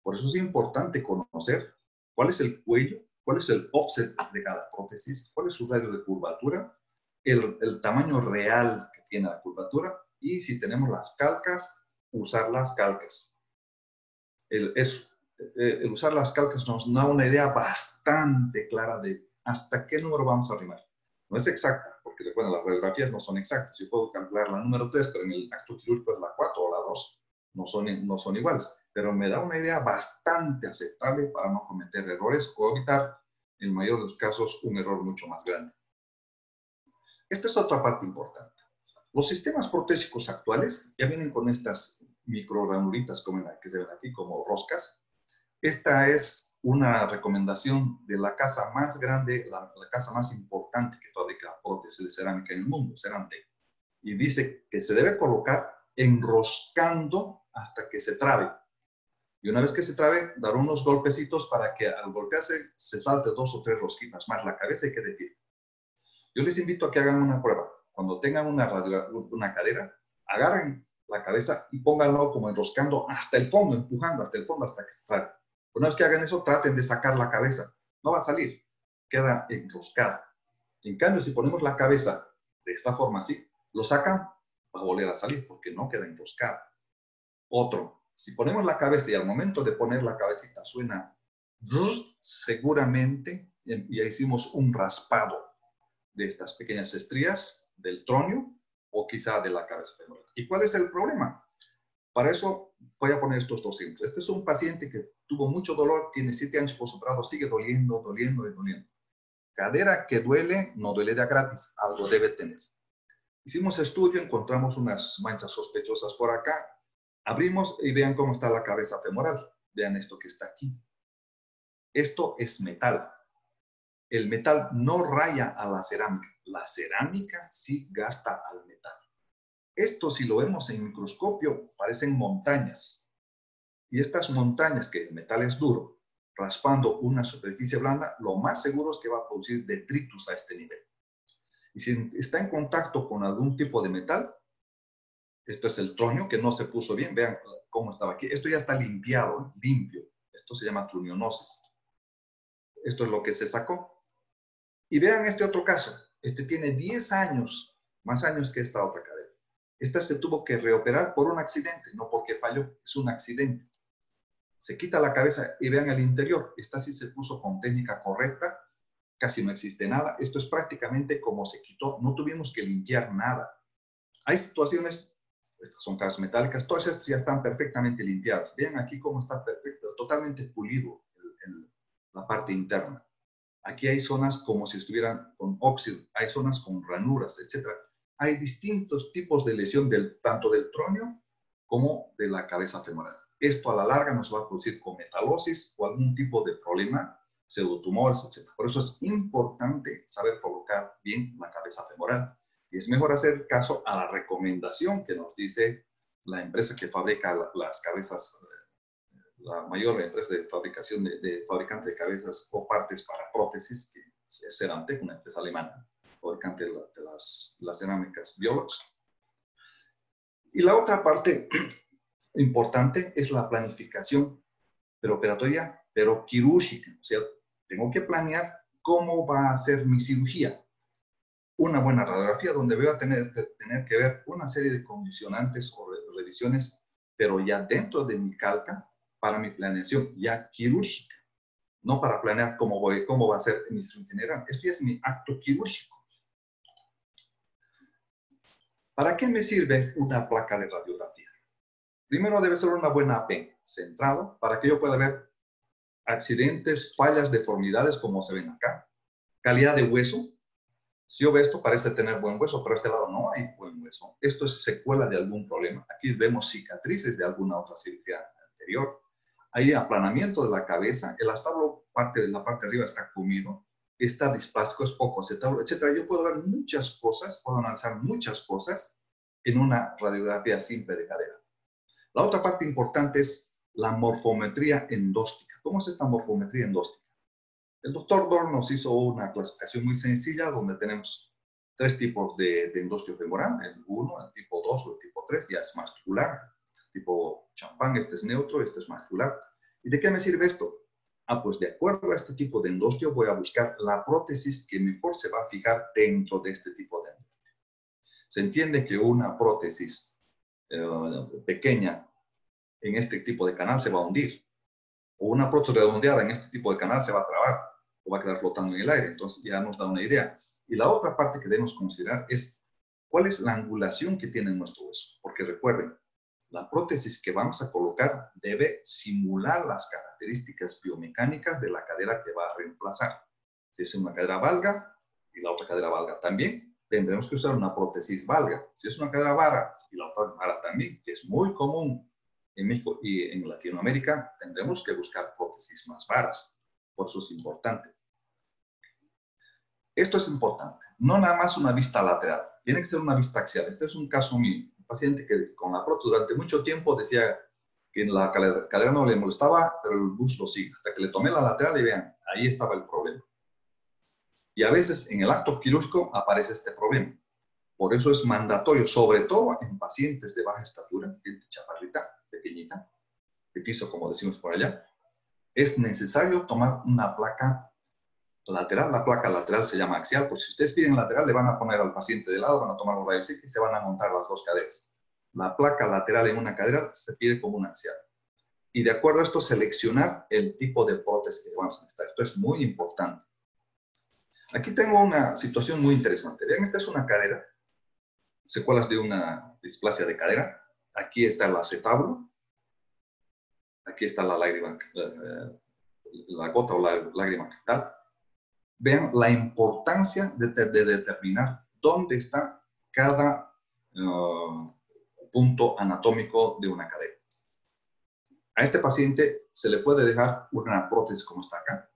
Por eso es importante conocer cuál es el cuello, cuál es el offset de cada prótesis, cuál es su radio de curvatura, el tamaño real que tiene la curvatura y si tenemos las calcas, usar las calcas. El usar las calcas nos da una idea bastante clara de hasta qué número vamos a arrimar. No es exacta, porque recuerden, las radiografías no son exactas. Yo puedo calcular la número 3, pero en el acto quirúrgico es la 4 o la 2. No son iguales, pero me da una idea bastante aceptable para no cometer errores o evitar, en el mayor de los casos, un error mucho más grande. Esta es otra parte importante. Los sistemas protésicos actuales ya vienen con estas microgranulitas como la que se ven aquí, como roscas. Esta es una recomendación de la casa más grande, la casa más importante que fabrica prótesis de cerámica en el mundo, Cerantec. Y dice que se debe colocar enroscando hasta que se trabe. Y una vez que se trabe, dar unos golpecitos para que al golpearse se salte 2 o 3 rosquitas más la cabeza y quede firme. Yo les invito a que hagan una prueba. Cuando tengan una cadera, agarren la cabeza y pónganlo como enroscando hasta el fondo, empujando hasta el fondo hasta que se trabe. Una vez que hagan eso, traten de sacar la cabeza. No va a salir, queda enroscada. En cambio, si ponemos la cabeza de esta forma así, lo sacan, va a volver a salir porque no queda enroscada. Otro, si ponemos la cabeza y al momento de poner la cabecita suena seguramente ya hicimos un raspado de estas pequeñas estrías del tronio o quizá de la cabeza femoral. ¿Y cuál es el problema? Para eso voy a poner estos 2 ejemplos. Este es un paciente que tuvo mucho dolor, tiene 7 años postoperado, sigue doliendo. Cadera que duele, no duele de a gratis, algo debe tener. Hicimos estudio, encontramos unas manchas sospechosas por acá, abrimos y vean cómo está la cabeza femoral. Vean esto que está aquí. Esto es metal. El metal no raya a la cerámica. La cerámica sí gasta al metal. Esto, si lo vemos en microscopio, parecen montañas. Y estas montañas, que el metal es duro, raspando una superficie blanda, lo más seguro es que va a producir detritus a este nivel. Y si está en contacto con algún tipo de metal, esto es el tronio que no se puso bien, vean cómo estaba aquí. Esto ya está limpiado, limpio. Esto se llama trunionosis. Esto es lo que se sacó. Y vean este otro caso. Este tiene 10 años, más años que esta otra cadera. Esta se tuvo que reoperar por un accidente, no porque falló, es un accidente. Se quita la cabeza y vean el interior. Esta sí se puso con técnica correcta, casi no existe nada. Esto es prácticamente como se quitó, no tuvimos que limpiar nada. Hay situaciones, estas son caras metálicas, todas estas ya están perfectamente limpiadas. Vean aquí cómo está perfecto, totalmente pulido la parte interna. Aquí hay zonas como si estuvieran con óxido, hay zonas con ranuras, etc. Hay distintos tipos de lesión tanto del tronio como de la cabeza femoral. Esto a la larga nos va a producir cometalosis o algún tipo de problema, pseudotumores, etc. Por eso es importante saber colocar bien la cabeza femoral. Y es mejor hacer caso a la recomendación que nos dice la empresa que fabrica las cabezas, la mayor empresa de fabricación de fabricante de cabezas o partes para prótesis, que es Cerantec, una empresa alemana, fabricante de las cerámicas Biolox. Y la otra parte importante es la planificación preoperatoria, pero quirúrgica. O sea, tengo que planear cómo va a ser mi cirugía. Una buena radiografía donde voy a tener que ver una serie de condicionantes o revisiones, pero ya dentro de mi calca, para mi planeación ya quirúrgica, no para planear cómo va a ser mi cirugía general. Esto ya es mi acto quirúrgico. ¿Para qué me sirve una placa de radiografía? Primero debe ser una buena AP, centrado, para que yo pueda ver accidentes, fallas, deformidades, como se ven acá. Calidad de hueso. Si yo veo esto, parece tener buen hueso, pero a este lado no hay buen hueso. Esto es secuela de algún problema. Aquí vemos cicatrices de alguna otra cirugía anterior. Hay aplanamiento de la cabeza. El acétablo, la parte de arriba está comido. Está displástico, es poco acetablo, etc. Yo puedo ver muchas cosas, puedo analizar muchas cosas en una radiografía simple de cadera. La otra parte importante es la morfometría endóstica. ¿Cómo es esta morfometría endóstica? El doctor Dorn nos hizo una clasificación muy sencilla donde tenemos 3 tipos de endostio femoral, el 1, el tipo 2 o el tipo 3, ya es mascular, tipo champán, este es neutro, este es mascular. ¿Y de qué me sirve esto? Pues de acuerdo a este tipo de endostio voy a buscar la prótesis que mejor se va a fijar dentro de este tipo de endostio. Se entiende que una prótesis pequeña en este tipo de canal se va a hundir, o una prótesis redondeada en este tipo de canal se va a trabar, o va a quedar flotando en el aire. Entonces ya nos da una idea. Y la otra parte que debemos considerar es cuál es la angulación que tiene nuestro hueso. Porque recuerden, la prótesis que vamos a colocar debe simular las características biomecánicas de la cadera que va a reemplazar. Si es una cadera valga y la otra cadera valga también, tendremos que usar una prótesis valga. Si es una cadera vara y la otra vara también, que es muy común en México y en Latinoamérica, tendremos que buscar prótesis más varas. Por eso es importante. Esto es importante. No nada más una vista lateral. Tiene que ser una vista axial. Este es un caso mío. Un paciente que con la prótesis durante mucho tiempo decía que la cadera no le molestaba, pero el bus lo sigue. Hasta que le tomé la lateral y vean, ahí estaba el problema. Y a veces en el acto quirúrgico aparece este problema. Por eso es mandatorio, sobre todo en pacientes de baja estatura, gente chaparrita, pequeñita, petizo como decimos por allá, es necesario tomar una placa lateral. La placa lateral se llama axial, porque si ustedes piden lateral le van a poner al paciente de lado, van a tomar un rayos X y se van a montar las dos caderas. La placa lateral en una cadera se pide como un axial. Y de acuerdo a esto, seleccionar el tipo de prótesis que vamos a necesitar. Esto es muy importante. Aquí tengo una situación muy interesante. Vean, esta es una cadera, secuelas de una displasia de cadera. Aquí está el acetablo. Aquí está la lágrima, la gota o la lágrima capital. Vean la importancia de determinar dónde está cada punto anatómico de una cadera. A este paciente se le puede dejar una prótesis como está acá.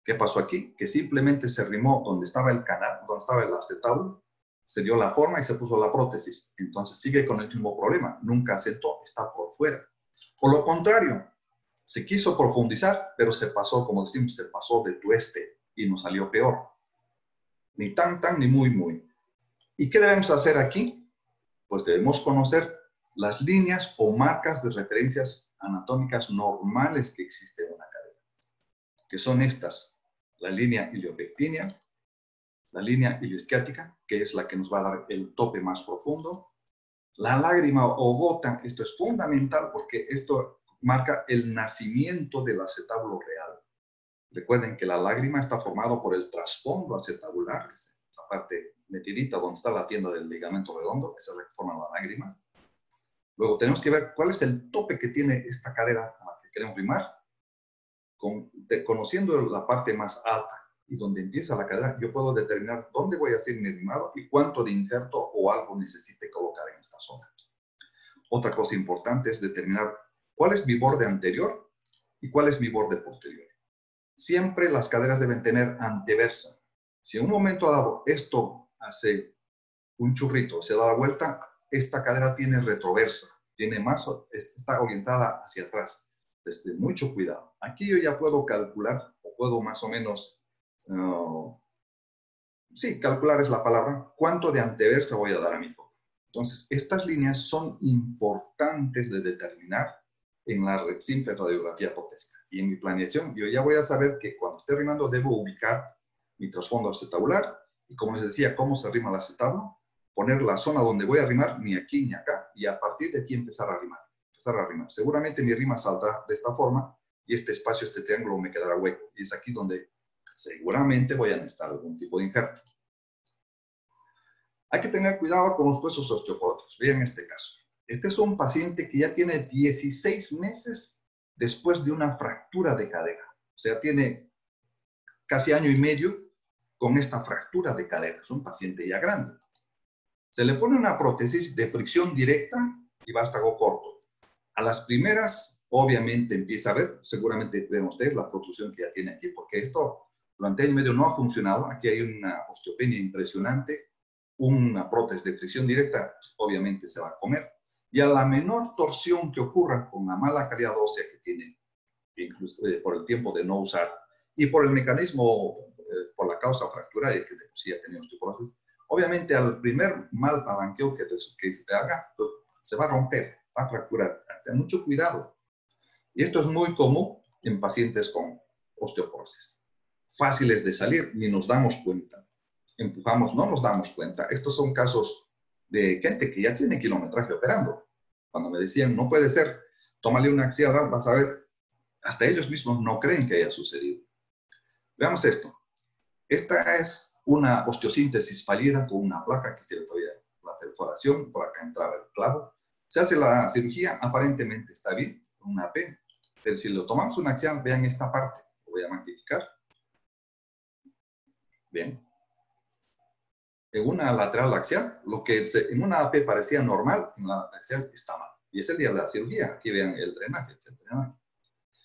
¿Qué pasó aquí? Que simplemente se arrimó donde estaba el canal, donde estaba el acetablo, se dio la forma y se puso la prótesis. Entonces sigue con el mismo problema. Nunca aceptó, está por fuera. Por lo contrario, se quiso profundizar, pero se pasó, como decimos, se pasó de tueste y nos salió peor. Ni tan, ni muy. ¿Y qué debemos hacer aquí? Pues debemos conocer las líneas o marcas de referencias anatómicas normales que existen en una cadera, que son estas: la línea iliopectínea, la línea iliosquiática, que es la que nos va a dar el tope más profundo, la lágrima o gota. Esto es fundamental porque esto marca el nacimiento del acetablo real. Recuerden que la lágrima está formada por el trasfondo acetabular, esa parte metidita donde está la tienda del ligamento redondo, esa es la que forma la lágrima. Luego tenemos que ver cuál es el tope que tiene esta cadera a la que queremos rimar. Conociendo la parte más alta y donde empieza la cadera, yo puedo determinar dónde voy a hacer mi rimado y cuánto de injerto o algo necesite colocar en esta zona. Otra cosa importante es determinar cuál es mi borde anterior y cuál es mi borde posterior. Siempre las caderas deben tener anteversa. Si en un momento dado esto hace un churrito, se da la vuelta, esta cadera tiene retroversa, está orientada hacia atrás. Desde mucho cuidado. Aquí yo ya puedo calcular, o puedo más o menos, calcular es la palabra, cuánto de anteversa voy a dar a mi foco. Entonces, estas líneas son importantes de determinar en la simple radiografía protésica. Y en mi planeación, yo ya voy a saber que cuando esté rimando debo ubicar mi trasfondo acetabular y, como les decía, cómo se rima el acetablo, poner la zona donde voy a rimar, ni aquí ni acá, y a partir de aquí empezar a rimar. Seguramente mi rima saldrá de esta forma y este espacio, este triángulo me quedará hueco. Y es aquí donde seguramente voy a necesitar algún tipo de injerto. Hay que tener cuidado con los huesos osteoporóticos. Vean este caso. Este es un paciente que ya tiene 16 meses después de una fractura de cadera. O sea, tiene casi año y medio con esta fractura de cadera. Es un paciente ya grande. Se le pone una prótesis de fricción directa y vástago corto. A las primeras, obviamente, empieza a ver, seguramente ven ustedes la protrusión que ya tiene aquí, porque esto durante año y medio no ha funcionado. Aquí hay una osteopenia impresionante. Una prótesis de fricción directa, obviamente, se va a comer. Y a la menor torsión que ocurra con la mala calidad ósea que tiene, incluso por el tiempo de no usar, y por el mecanismo, por la causa fractura, que de por sí ya tenía osteoporosis, obviamente al primer mal palanqueo que se haga, pues, se va a romper, va a fracturar. Ten mucho cuidado. Y esto es muy común en pacientes con osteoporosis. Fáciles de salir, ni nos damos cuenta. Empujamos, no nos damos cuenta. Estos son casos de gente que ya tiene kilometraje operando. Cuando me decían, no puede ser, tómale una axial, vas a ver, hasta ellos mismos no creen que haya sucedido. Veamos esto. Esta es una osteosíntesis fallida con una placa que hicieron todavía la perforación, por acá entraba el clavo. Se hace la cirugía, aparentemente está bien, una AP, pero si lo tomamos una axial, vean esta parte, lo voy a magnificar. Bien. En una lateral axial, lo que en una AP parecía normal, en la axial está mal. Y es el día de la cirugía. Aquí vean el drenaje, etc.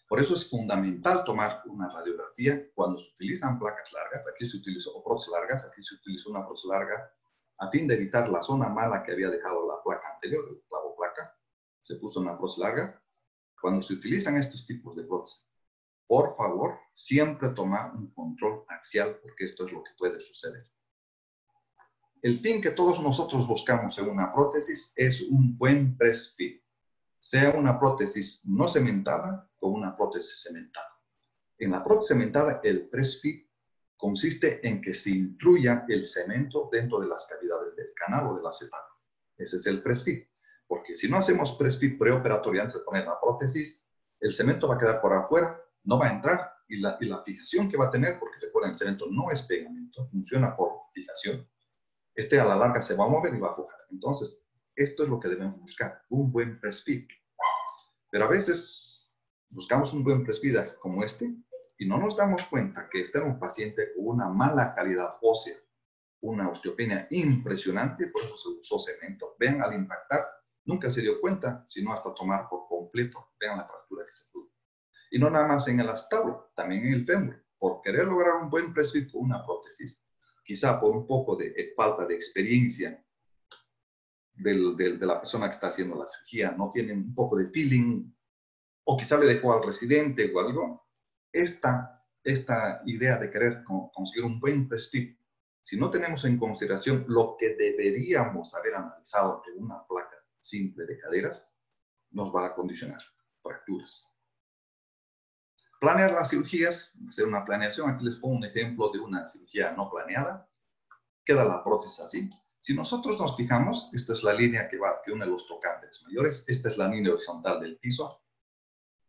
Por eso es fundamental tomar una radiografía cuando se utilizan placas largas. Aquí se utilizó prótesis largas, aquí se utilizó una prótesis larga a fin de evitar la zona mala que había dejado la placa anterior, el clavo placa. Se puso una prótesis larga. Cuando se utilizan estos tipos de prótesis, por favor, siempre tomar un control axial, porque esto es lo que puede suceder. El fin que todos nosotros buscamos en una prótesis es un buen press fit, sea una prótesis no cementada o una prótesis cementada. En la prótesis cementada, el press fit consiste en que se intruya el cemento dentro de las cavidades del canal o del acetato. Ese es el press fit, porque si no hacemos press fit preoperatorio antes de poner la prótesis, el cemento va a quedar por afuera, no va a entrar y la fijación que va a tener, porque recuerden, el cemento no es pegamento, funciona por fijación. Este a la larga se va a mover y va a aflojar. Entonces, esto es lo que debemos buscar, un buen press fit. Pero a veces buscamos un buen press fit como este y no nos damos cuenta que este era un paciente con una mala calidad ósea, una osteopenia impresionante, por eso se usó cemento. Vean, al impactar, nunca se dio cuenta, sino hasta tomar por completo. Vean la fractura que se tuvo. Y no nada más en el acetablo, también en el fémur. Por querer lograr un buen press fit con una prótesis, quizá por un poco de falta de experiencia de la persona que está haciendo la cirugía, no tiene un poco de feeling, o quizá le dejó al residente o algo, esta idea de querer conseguir un buen press fit, si no tenemos en consideración lo que deberíamos haber analizado en una placa simple de caderas, nos va a condicionar fracturas. Planear las cirugías, hacer una planeación. Aquí les pongo un ejemplo de una cirugía no planeada. Queda la prótesis así. Si nosotros nos fijamos, esta es la línea que une los tocantes mayores. Esta es la línea horizontal del piso.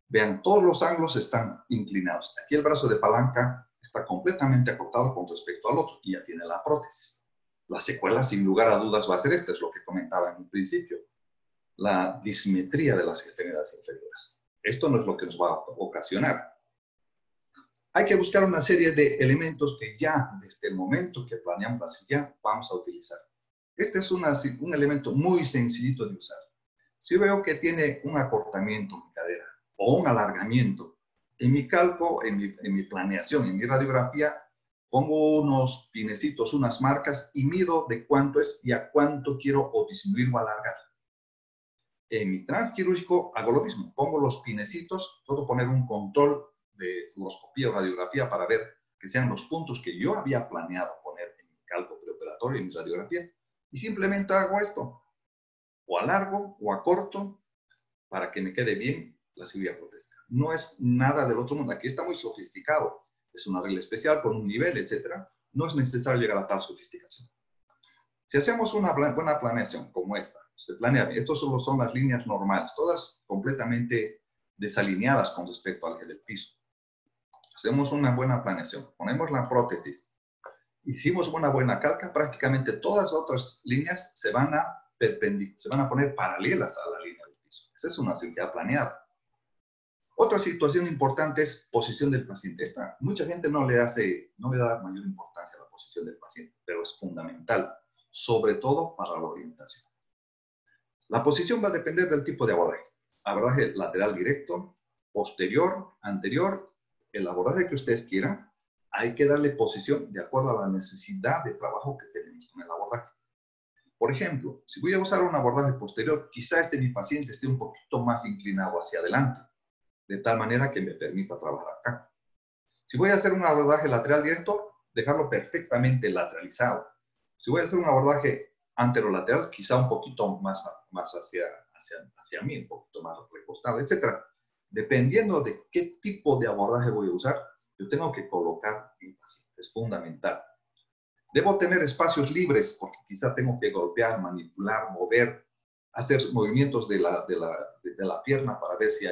Vean, todos los ángulos están inclinados. Aquí el brazo de palanca está completamente acortado con respecto al otro y ya tiene la prótesis. La secuela, sin lugar a dudas, va a ser esta, es lo que comentaba en un principio. La dismetría de las extremidades inferiores. Esto no es lo que nos va a ocasionar. Hay que buscar una serie de elementos que ya desde el momento que planeamos la cirugía vamos a utilizar. Este es un elemento muy sencillito de usar. Si veo que tiene un acortamiento en mi cadera o un alargamiento, en mi cálculo, en mi planeación, en mi radiografía, pongo unos pinecitos, unas marcas y mido de cuánto es y a cuánto quiero o disminuir o alargar. En mi transquirúrgico hago lo mismo, pongo los pinecitos, puedo poner un control de fluoroscopía o radiografía para ver que sean los puntos que yo había planeado poner en mi cálculo preoperatorio y en mi radiografía. Y simplemente hago esto, o alargo o acorto, para que me quede bien la cirugía protésica. No es nada del otro mundo. Aquí está muy sofisticado. Es una regla especial con un nivel, etc. No es necesario llegar a tal sofisticación. Si hacemos una buena planeación como esta, se planea bien. Estos solo son las líneas normales, todas completamente desalineadas con respecto al eje del piso. Hacemos una buena planeación, ponemos la prótesis, hicimos una buena calca, prácticamente todas las otras líneas se van a se van a poner paralelas a la línea del piso. Esa es una cirugía planeada. Otra situación importante es posición del paciente. Mucha gente no le da mayor importancia a la posición del paciente, pero es fundamental, sobre todo para la orientación. La posición va a depender del tipo de abordaje. Abordaje lateral directo, posterior, anterior, el abordaje que ustedes quieran. Hay que darle posición de acuerdo a la necesidad de trabajo que tenemos con el abordaje. Por ejemplo, si voy a usar un abordaje posterior, quizá mi paciente esté un poquito más inclinado hacia adelante, de tal manera que me permita trabajar acá. Si voy a hacer un abordaje lateral directo, dejarlo perfectamente lateralizado. Si voy a hacer un abordaje anterolateral, quizá un poquito más hacia mí, un poquito más recostado, etc. Dependiendo de qué tipo de abordaje voy a usar, yo tengo que colocar mi paciente. Es fundamental. Debo tener espacios libres porque quizá tengo que golpear, manipular, mover, hacer movimientos de la pierna para ver si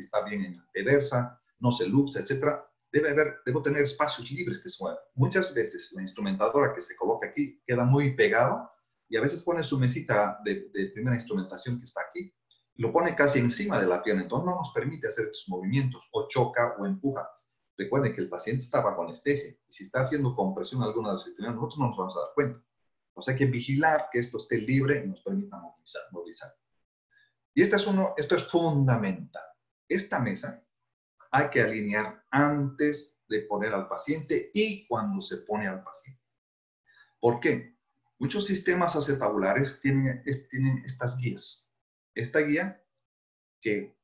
está bien en anteversa, no se luxa, etc. Debo tener espacios libres que se muevan. Muchas veces la instrumentadora que se coloca aquí queda muy pegado y a veces pone su mesita de primera instrumentación que está aquí y lo pone casi encima de la pierna. Entonces no nos permite hacer estos movimientos, o choca o empuja. Recuerden que el paciente está bajo anestesia y si está haciendo compresión alguna de las extremidades, nosotros no nos vamos a dar cuenta. Entonces hay que vigilar que esto esté libre y nos permita movilizar. Y esto es fundamental. Esta mesa hay que alinear antes de poner al paciente y cuando se pone al paciente. ¿Por qué? Muchos sistemas acetabulares tienen estas guías. Esta guía que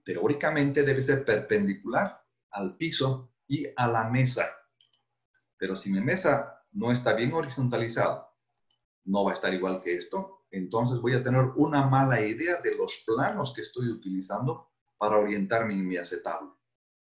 teóricamente debe ser perpendicular al piso y a la mesa. Pero si mi mesa no está bien horizontalizada, no va a estar igual que esto, entonces voy a tener una mala idea de los planos que estoy utilizando para orientarme en mi acetablo.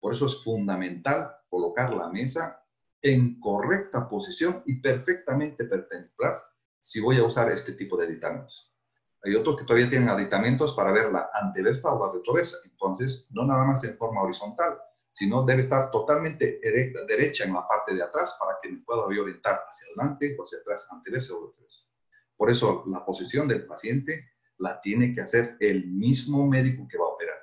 Por eso es fundamental colocar la mesa en correcta posición y perfectamente perpendicular si voy a usar este tipo de aditamentos. Hay otros que todavía tienen aditamentos para ver la anteversa o la retroversa. Entonces, no nada más en forma horizontal, sino debe estar totalmente derecha en la parte de atrás para que me pueda orientar hacia adelante o hacia atrás, anteversa o retroversa. Por eso, la posición del paciente la tiene que hacer el mismo médico que va a operar.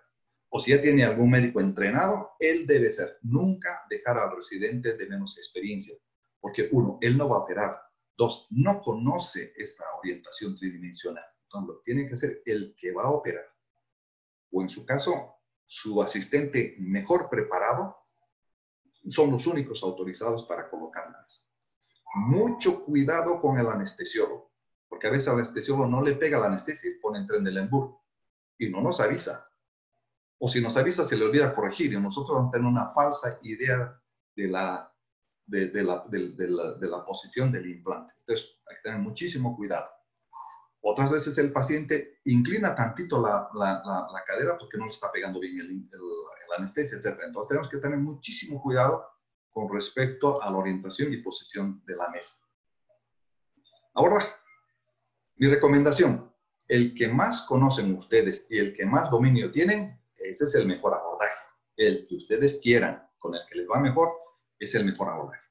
O si ya tiene algún médico entrenado, él debe ser. Nunca dejar al residente de menos experiencia. Porque uno, él no va a operar. Dos, no conoce esta orientación tridimensional. Entonces, lo tiene que hacer el que va a operar. O en su caso, su asistente mejor preparado son los únicos autorizados para colocarlas. Mucho cuidado con el anestesiólogo. Porque a veces al anestesiólogo no le pega la anestesia y pone en tren del embur. Y no nos avisa. O si nos avisa, se le olvida corregir y nosotros vamos a tener una falsa idea de la posición del implante. Entonces, hay que tener muchísimo cuidado. Otras veces el paciente inclina tantito la cadera porque no le está pegando bien el anestesia, etc. Entonces, tenemos que tener muchísimo cuidado con respecto a la orientación y posición de la mesa. Ahora, mi recomendación, el que más conocen ustedes y el que más dominio tienen, ese es el mejor abordaje. El que ustedes quieran, con el que les va mejor, es el mejor abordaje.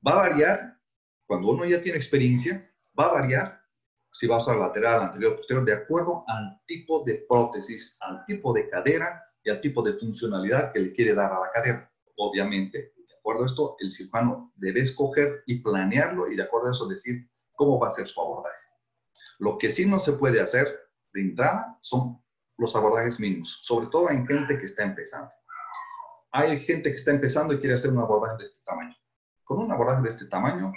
Va a variar, cuando uno ya tiene experiencia, va a variar si va a usar lateral, anterior, posterior, de acuerdo al tipo de prótesis, al tipo de cadera y al tipo de funcionalidad que le quiere dar a la cadera. Obviamente, de acuerdo a esto, el cirujano debe escoger y planearlo y de acuerdo a eso decir cómo va a ser su abordaje. Lo que sí no se puede hacer de entrada son los abordajes mínimos, sobre todo en gente que está empezando. Hay gente que está empezando y quiere hacer un abordaje de este tamaño. Con un abordaje de este tamaño,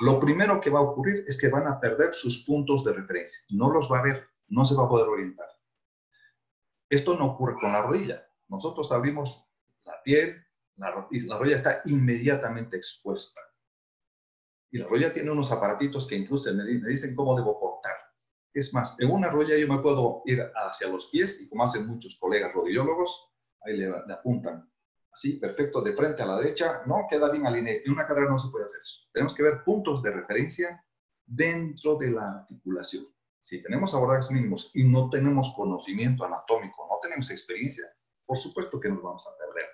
lo primero que va a ocurrir es que van a perder sus puntos de referencia. No los va a ver, no se va a poder orientar. Esto no ocurre con la rodilla. Nosotros abrimos la piel y la rodilla está inmediatamente expuesta. Y la rodilla tiene unos aparatitos que incluso me dicen cómo debo cortar. Es más, en una rodilla yo me puedo ir hacia los pies y como hacen muchos colegas rodiólogos, ahí le apuntan. Así, perfecto, de frente a la derecha, no queda bien alineado. En una cadera no se puede hacer eso. Tenemos que ver puntos de referencia dentro de la articulación. Si tenemos abordajes mínimos y no tenemos conocimiento anatómico, no tenemos experiencia, por supuesto que nos vamos a perder.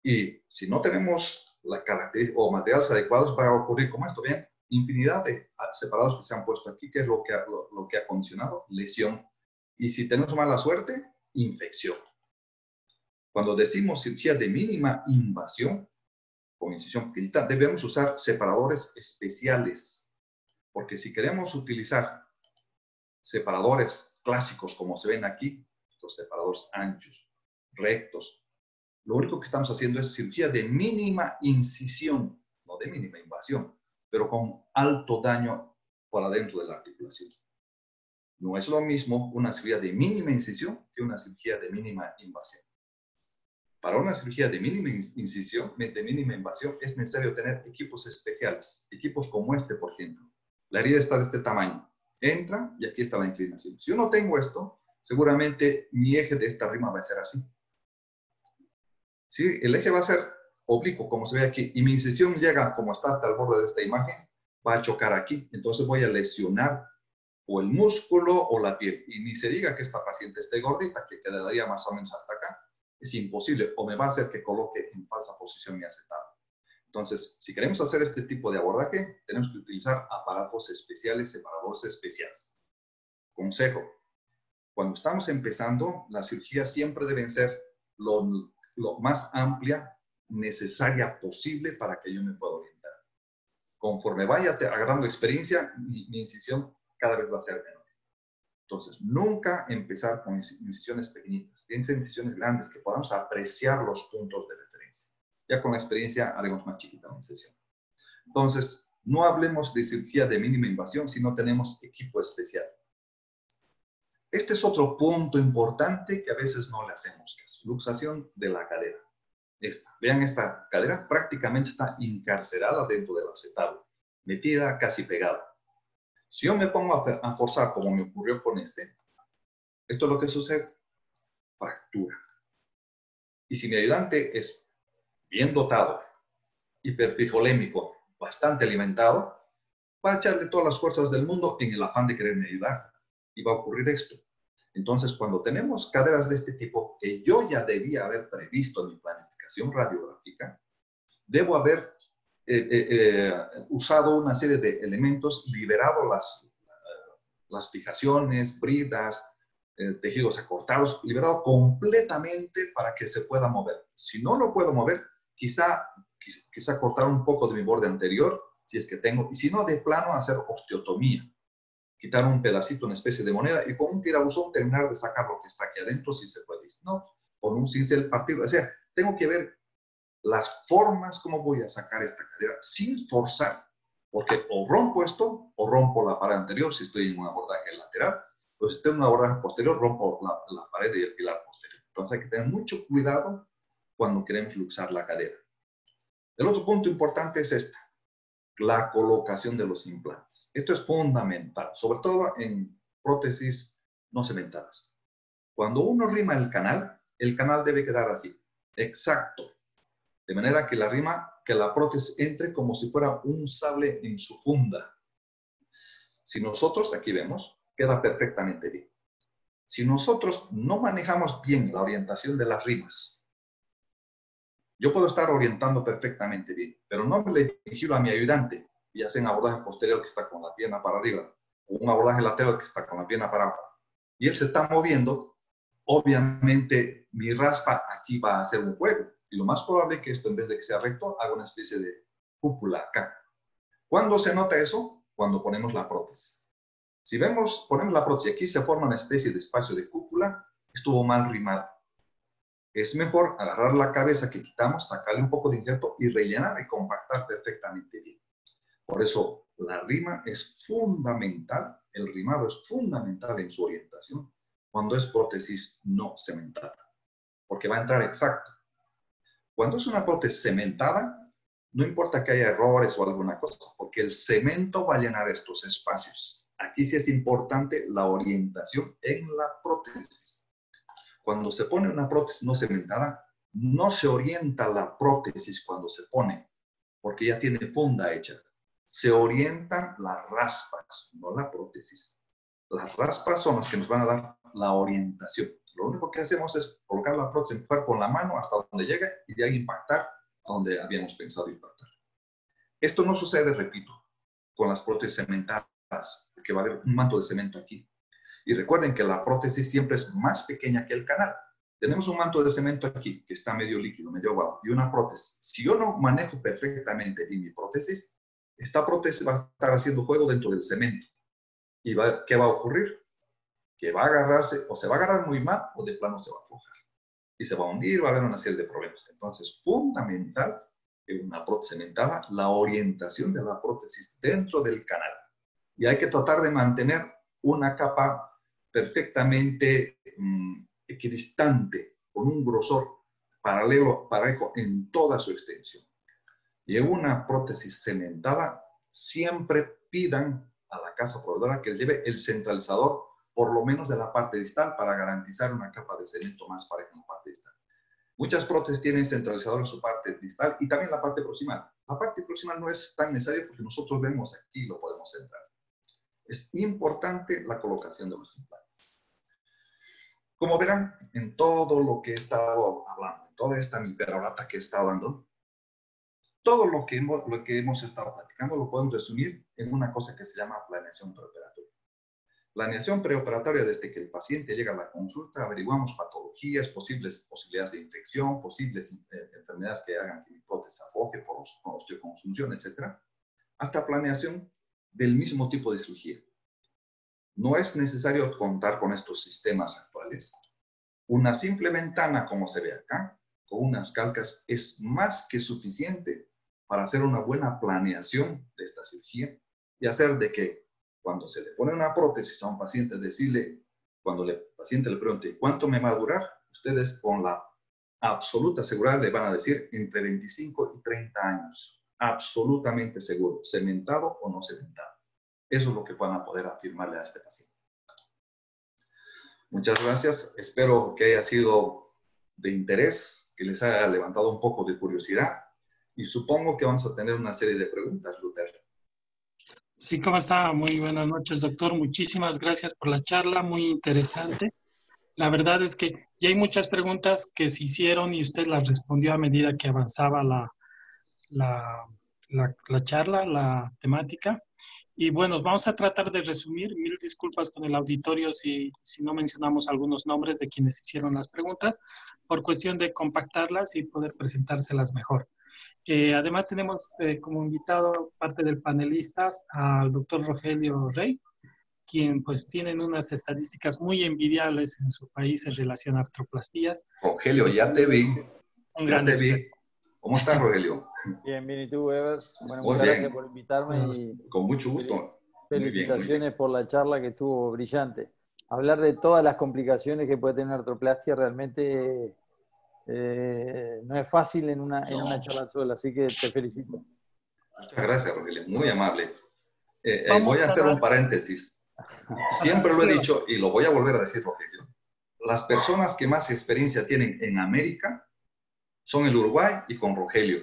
Y si no tenemos la característica o materiales adecuados, va a ocurrir como esto, ¿bien? infinidad de separados que se han puesto aquí, que es lo que ha condicionado lesión. Y si tenemos mala suerte, infección. Cuando decimos cirugía de mínima invasión, con incisión pequeñita, debemos usar separadores especiales. Porque si queremos utilizar separadores clásicos como se ven aquí, los separadores anchos, rectos, lo único que estamos haciendo es cirugía de mínima incisión, no de mínima invasión, pero con alto daño por adentro de la articulación. No es lo mismo una cirugía de mínima incisión que una cirugía de mínima invasión. Para una cirugía de mínima incisión, de mínima invasión, es necesario tener equipos especiales, equipos como este, por ejemplo. La herida está de este tamaño, entra y aquí está la inclinación. Si yo no tengo esto, seguramente mi eje de esta rima va a ser así. ¿Sí? El eje va a ser oblicuo, como se ve aquí, y mi incisión llega, como está hasta el borde de esta imagen, va a chocar aquí. Entonces voy a lesionar o el músculo o la piel. Y ni se diga que esta paciente esté gordita, que quedaría más o menos hasta acá. Es imposible, o me va a hacer que coloque en falsa posición mi acetato. Entonces, si queremos hacer este tipo de abordaje, tenemos que utilizar aparatos especiales, separadores especiales. Consejo: cuando estamos empezando, las cirugías siempre deben ser lo más amplia necesaria posible para que yo me pueda orientar. Conforme vaya agarrando experiencia, mi incisión cada vez va a ser menor. Entonces, nunca empezar con incisiones pequeñitas. Tienen que ser incisiones grandes, que podamos apreciar los puntos de referencia. Ya con la experiencia haremos más chiquita la incisión. Entonces, no hablemos de cirugía de mínima invasión si no tenemos equipo especial. Este es otro punto importante que a veces no le hacemos caso. Luxación de la cadera. Vean esta cadera, prácticamente está encarcerada dentro del acetablo, metida casi pegada. Si yo me pongo a forzar como me ocurrió con esto es lo que sucede: fractura. Y si mi ayudante es bien dotado, hiperfijolémico, bastante alimentado, va a echarle todas las fuerzas del mundo en el afán de quererme ayudar. Y va a ocurrir esto. Entonces, cuando tenemos caderas de este tipo, que yo ya debía haber previsto en mi planificación radiográfica, debo haber usado una serie de elementos, liberado las fijaciones, bridas, tejidos acortados, liberado completamente para que se pueda mover. Si no lo puedo mover, quizá cortar un poco de mi borde anterior, si es que tengo, y si no, de plano hacer osteotomía. Quitar un pedacito, una especie de moneda, y con un tirabuzón terminar de sacar lo que está aquí adentro, si se puede. No, con un cincel partirlo. O sea, tengo que ver las formas, cómo voy a sacar esta cadera sin forzar, porque o rompo esto, o rompo la pared anterior, si estoy en un abordaje lateral, o si estoy en un abordaje posterior, rompo la pared y el pilar posterior. Entonces hay que tener mucho cuidado cuando queremos luxar la cadera. El otro punto importante es esta: la colocación de los implantes. Esto es fundamental, sobre todo en prótesis no cementadas. Cuando uno rima el canal debe quedar así, exacto, de manera que la prótesis entre como si fuera un sable en su funda. Si nosotros, aquí vemos, queda perfectamente bien. Si nosotros no manejamos bien la orientación de las rimas, yo puedo estar orientando perfectamente bien, pero no le giro a mi ayudante y hace un abordaje posterior que está con la pierna para arriba, o un abordaje lateral que está con la pierna para abajo, y él se está moviendo, obviamente mi raspa aquí va a hacer un juego, y lo más probable es que esto, en vez de que sea recto, haga una especie de cúpula acá. ¿Cuándo se nota eso? Cuando ponemos la prótesis. Si ponemos la prótesis y aquí se forma una especie de espacio de cúpula, estuvo mal rimado. Es mejor agarrar la cabeza que quitamos, sacarle un poco de injerto y rellenar y compactar perfectamente bien. Por eso la rima es fundamental, el rimado es fundamental en su orientación cuando es prótesis no cementada, porque va a entrar exacto. Cuando es una prótesis cementada, no importa que haya errores o alguna cosa, porque el cemento va a llenar estos espacios. Aquí sí es importante la orientación en la prótesis. Cuando se pone una prótesis no cementada, no se orienta la prótesis cuando se pone, porque ya tiene funda hecha. Se orientan las raspas, no la prótesis. Las raspas son las que nos van a dar la orientación. Lo único que hacemos es colocar la prótesis, empujar con la mano hasta donde llegue y de ahí impactar a donde habíamos pensado impactar. Esto no sucede, repito, con las prótesis cementadas, porque va a haber un manto de cemento aquí. Y recuerden que la prótesis siempre es más pequeña que el canal. Tenemos un manto de cemento aquí, que está medio líquido, medio aguado, y una prótesis. Si yo no manejo perfectamente bien mi prótesis, esta prótesis va a estar haciendo juego dentro del cemento. ¿Y qué va a ocurrir? Que va a agarrarse, o se va a agarrar muy mal, o de plano se va a aflojar. Y se va a hundir, va a haber una serie de problemas. Entonces, fundamental en una prótesis cementada, la orientación de la prótesis dentro del canal. Y hay que tratar de mantener una capa perfectamente equidistante, con un grosor parejo en toda su extensión. Y en una prótesis cementada, siempre pidan a la casa proveedora que lleve el centralizador, por lo menos de la parte distal, para garantizar una capa de cemento más pareja en la parte distal. Muchas prótesis tienen centralizador en su parte distal y también la parte proximal. La parte proximal no es tan necesaria porque nosotros vemos aquí y lo podemos centrar. Es importante la colocación de los implantes. Como verán, en todo lo que he estado hablando, en toda esta mi perorata que he estado dando, todo lo que hemos estado platicando lo podemos resumir en una cosa que se llama planeación preoperatoria. Planeación preoperatoria: desde que el paciente llega a la consulta, averiguamos patologías, posibilidades de infección, posibles enfermedades que hagan que mi prótesis afloje por osteoconsunción, etc. Hasta planeación del mismo tipo de cirugía. No es necesario contar con estos sistemas actuales. Una simple ventana, como se ve acá, con unas calcas, es más que suficiente para hacer una buena planeación de esta cirugía y hacer de que cuando se le pone una prótesis a un paciente, decirle, cuando el paciente le pregunte ¿cuánto me va a durar?, ustedes con la absoluta seguridad le van a decir entre 25 y 30 años. Absolutamente seguro, cementado o no cementado. Eso es lo que van a poder afirmarle a este paciente. Muchas gracias. Espero que haya sido de interés, que les haya levantado un poco de curiosidad y supongo que vamos a tener una serie de preguntas, Luther. Sí, ¿cómo está? Muy buenas noches, doctor. Muchísimas gracias por la charla, muy interesante. La verdad es que ya hay muchas preguntas que se hicieron y usted las respondió a medida que avanzaba la charla, la temática. Y bueno, vamos a tratar de resumir. Mil disculpas con el auditorio si no mencionamos algunos nombres de quienes hicieron las preguntas, por cuestión de compactarlas y poder presentárselas mejor. Además tenemos como invitado parte del panelistas al doctor Rogelio Rey, quien pues tienen unas estadísticas muy envidiables en su país en relación a artroplastías. Rogelio, ya te vi. Ya te vi. ¿Cómo estás, Rogelio? Bien, bien. ¿Y tú, Ever? Bueno, Muy muchas bien. gracias por invitarme y con mucho gusto. felicitaciones muy bien. por la charla que estuvo brillante. Hablar de todas las complicaciones que puede tener artroplastia realmente no es fácil en una charla sola, así que te felicito. Muchas gracias, Rogelio. Muy amable. Vamos voy a hacer un paréntesis. Siempre lo he dicho y lo voy a volver a decir, Rogelio. Las personas que más experiencia tienen en América son el Uruguay y con Rogelio.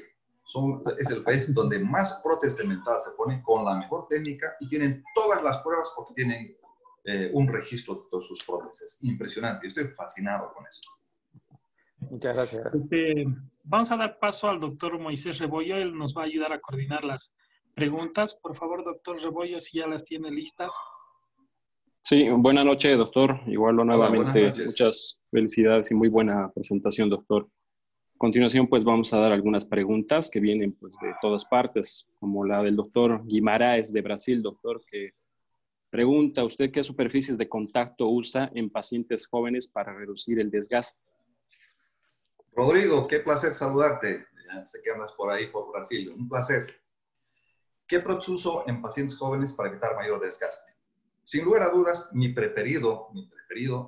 Es el país donde más prótesis cementadas se ponen con la mejor técnica y tienen todas las pruebas porque tienen un registro de todas sus prótesis. Impresionante. Estoy fascinado con eso. Muchas gracias. Vamos a dar paso al doctor Moisés Rebollo. Él nos va a ayudar a coordinar las preguntas. Por favor, doctor Rebollo, si ya las tiene listas. Sí, buenas noches, doctor. Igual nuevamente, Hola, muchas felicidades y muy buena presentación, doctor. A continuación, pues vamos a dar algunas preguntas que vienen pues de todas partes, como la del doctor Guimaraes de Brasil, doctor, que pregunta, ¿usted qué superficies de contacto usa en pacientes jóvenes para reducir el desgaste? Rodrigo, qué placer saludarte. Ya sé que andas por ahí, por Brasil. Un placer. ¿Qué prótesis uso en pacientes jóvenes para evitar mayor desgaste? Sin lugar a dudas, mi preferido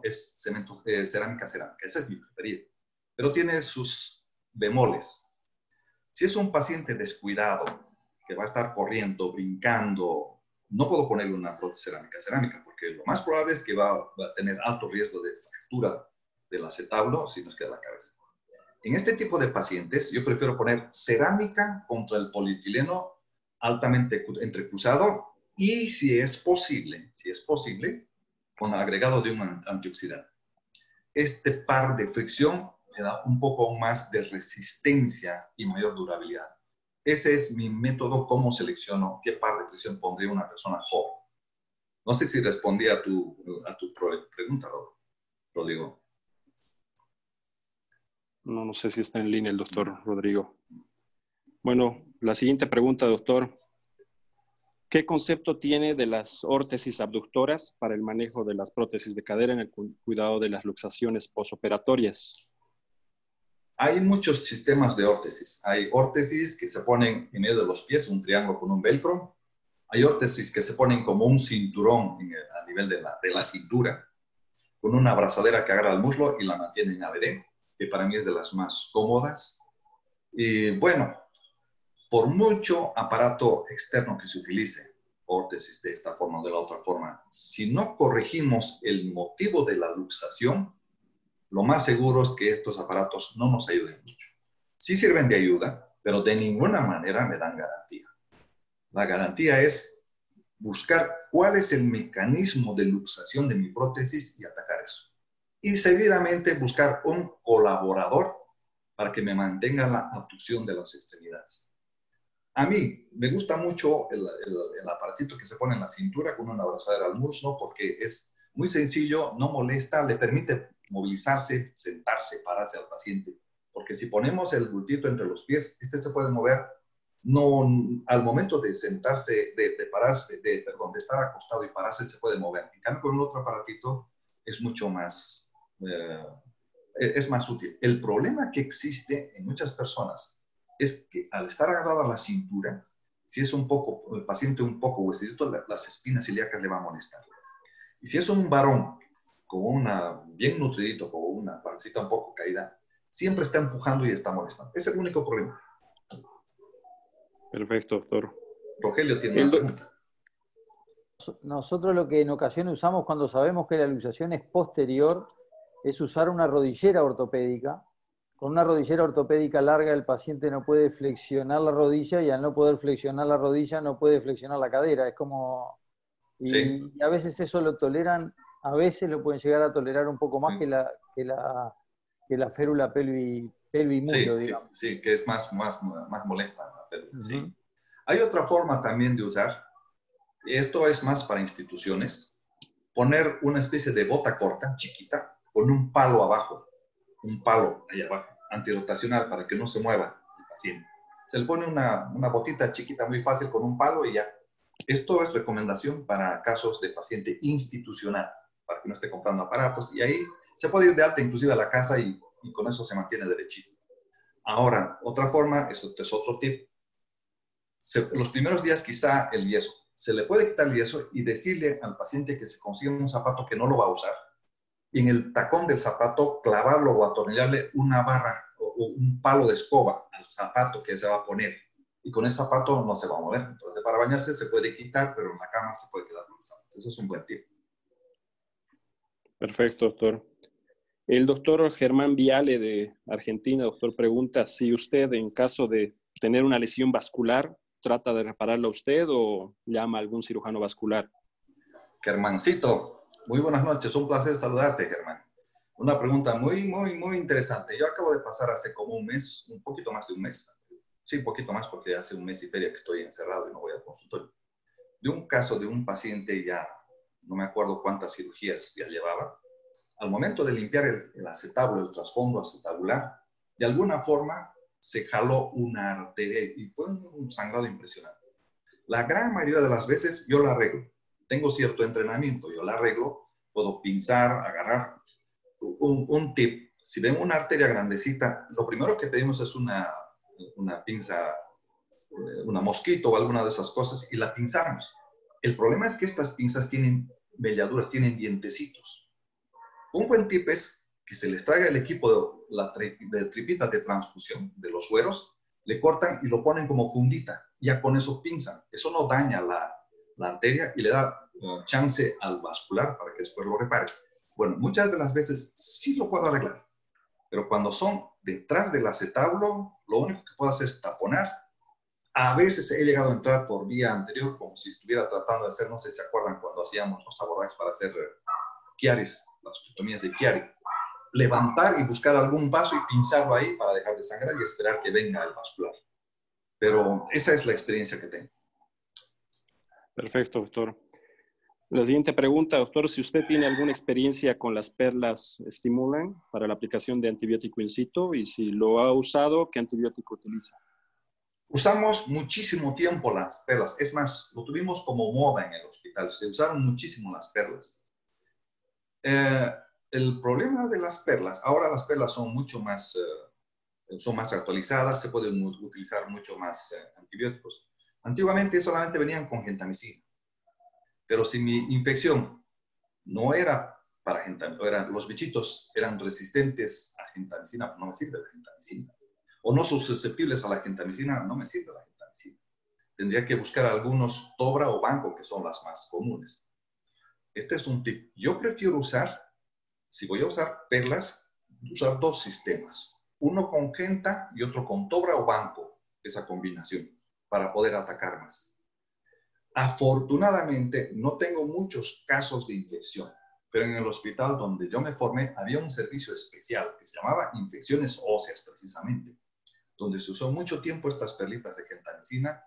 es cerámica. Ese es mi preferido. Pero tiene sus bemoles. Si es un paciente descuidado, que va a estar corriendo, brincando, no puedo ponerle una prótesis cerámica, porque lo más probable es que va a tener alto riesgo de fractura del acetablo si nos queda la cabeza. En este tipo de pacientes, yo prefiero poner cerámica contra el polietileno altamente entrecruzado y, si es posible, con agregado de un antioxidante. Este par de fricción le da un poco más de resistencia y mayor durabilidad. ese es mi método, cómo selecciono qué par de presión pondría una persona joven. No sé si respondí a tu pregunta, Rodrigo. No sé si está en línea el doctor Rodrigo. Bueno, la siguiente pregunta, doctor. ¿Qué concepto tiene de las órtesis abductoras para el manejo de las prótesis de cadera en el cuidado de las luxaciones posoperatorias? Hay muchos sistemas de órtesis. Hay órtesis que se ponen en medio de los pies, un triángulo con un velcro. Hay órtesis que se ponen como un cinturón a nivel de la cintura, con una abrazadera que agarra el muslo y la mantiene en ABD, que para mí es de las más cómodas. Y bueno, por mucho aparato externo que se utilice, órtesis de esta forma o de la otra forma, si no corregimos el motivo de la luxación, lo más seguro es que estos aparatos no nos ayuden mucho. Sí sirven de ayuda, pero de ninguna manera me dan garantía. La garantía es buscar cuál es el mecanismo de luxación de mi prótesis y atacar eso. Y seguidamente buscar un colaborador para que me mantenga la abducción de las extremidades. A mí me gusta mucho el aparatito que se pone en la cintura con una abrazadera al muslo porque es muy sencillo, no molesta, le permite movilizarse, sentarse, pararse al paciente. Porque si ponemos el bultito entre los pies, este se puede mover. No, al momento de sentarse, de pararse, de estar acostado y pararse, se puede mover. En cambio, con el otro aparatito es mucho más, es más útil. El problema que existe en muchas personas es que al estar agarrado a la cintura, si es el paciente un poco huesidito, las espinas ilíacas le van a molestar. Y si es un varón con una bien nutridito, con una pancita un poco caída, siempre está empujando y está molestando. Ese es el único problema. Perfecto, doctor. Rogelio tiene una pregunta. Nosotros lo que en ocasiones usamos cuando sabemos que la luxación es posterior es usar una rodillera ortopédica. Con una rodillera ortopédica larga el paciente no puede flexionar la rodilla y al no poder flexionar la rodilla no puede flexionar la cadera. Es como... Y a veces eso lo toleran, a veces lo pueden llegar a tolerar un poco más que la férula pelvi-muslo, digamos. Sí, que es más molesta la férula, sí. Hay otra forma también de usar, esto es más para instituciones, poner una especie de bota corta, chiquita, con un palo abajo, un palo ahí abajo, antirotacional, para que no se mueva el paciente. Se le pone una botita chiquita muy fácil con un palo y ya. Esto es recomendación para casos de paciente institucional, para que no esté comprando aparatos, y ahí se puede ir de alta inclusive a la casa y con eso se mantiene derechito. Ahora, otra forma, eso es otro tip. Los primeros días quizá el yeso. Se le puede quitar el yeso y decirle al paciente que se consiga un zapato que no lo va a usar. Y en el tacón del zapato clavarlo o atornillarle una barra o un palo de escoba al zapato que se va a poner. Y con ese zapato no se va a mover. Entonces, para bañarse se puede quitar, pero en la cama se puede quedar con el zapato. Eso es un buen tip. Perfecto, doctor. El doctor Germán Viale de Argentina, doctor, pregunta si usted, en caso de tener una lesión vascular, trata de repararla usted o llama a algún cirujano vascular. Germancito, muy buenas noches. Un placer saludarte, Germán. Una pregunta muy interesante. Yo acabo de pasar hace como un mes, un poquito más de un mes. Sí, un poquito más porque hace un mes y feria que estoy encerrado y no voy al consultorio. De un caso de un paciente ya, no me acuerdo cuántas cirugías ya llevaba. Al momento de limpiar el acetábulo, el trasfondo acetabular, de alguna forma se jaló una arteria y fue un sangrado impresionante. La gran mayoría de las veces yo la arreglo. Tengo cierto entrenamiento, yo la arreglo, puedo pinzar, agarrar. Un tip, si ven una arteria grandecita, lo primero que pedimos es una pinza, una mosquito o alguna de esas cosas y la pinzamos. El problema es que estas pinzas tienen velladuras, tienen dientecitos. Un buen tip es que se les traiga el equipo de tripitas de transfusión de los sueros, le cortan y lo ponen como fundita. Ya con eso pinzan. Eso no daña la arteria y le da chance al vascular para que después lo repare. Bueno, muchas de las veces sí lo puedo arreglar, pero cuando son detrás del acetábulo, lo único que puedo hacer es taponar. A veces he llegado a entrar por vía anterior como si estuviera tratando de hacer, no sé si se acuerdan cuando hacíamos los abordajes para hacer Chiaris, las osteotomías de Chiari. Levantar y buscar algún vaso y pinzarlo ahí para dejar de sangrar y esperar que venga el vascular. Pero esa es la experiencia que tengo. Perfecto, doctor. La siguiente pregunta, doctor, si usted tiene alguna experiencia con las perlas estimulan para la aplicación de antibiótico in situ y si lo ha usado, ¿qué antibiótico utiliza? Usamos muchísimo tiempo las perlas. Es más, lo tuvimos como moda en el hospital. Se usaron muchísimo las perlas. El problema de las perlas, ahora las perlas son mucho más, son más actualizadas, se pueden utilizar mucho más antibióticos. Antiguamente solamente venían con gentamicina. Pero si mi infección no era para gentamicina, los bichitos eran resistentes a gentamicina, pues no me sirve la gentamicina. O no son susceptibles a la gentamicina, no me sirve la gentamicina. Tendría que buscar algunos Tobra o Banco, que son las más comunes. Este es un tip. Yo prefiero usar, si voy a usar perlas, usar dos sistemas. Uno con Genta y otro con Tobra o Banco, esa combinación, para poder atacar más. Afortunadamente, no tengo muchos casos de infección, pero en el hospital donde yo me formé había un servicio especial que se llamaba infecciones óseas, precisamente, donde se usó mucho tiempo estas perlitas de gentamicina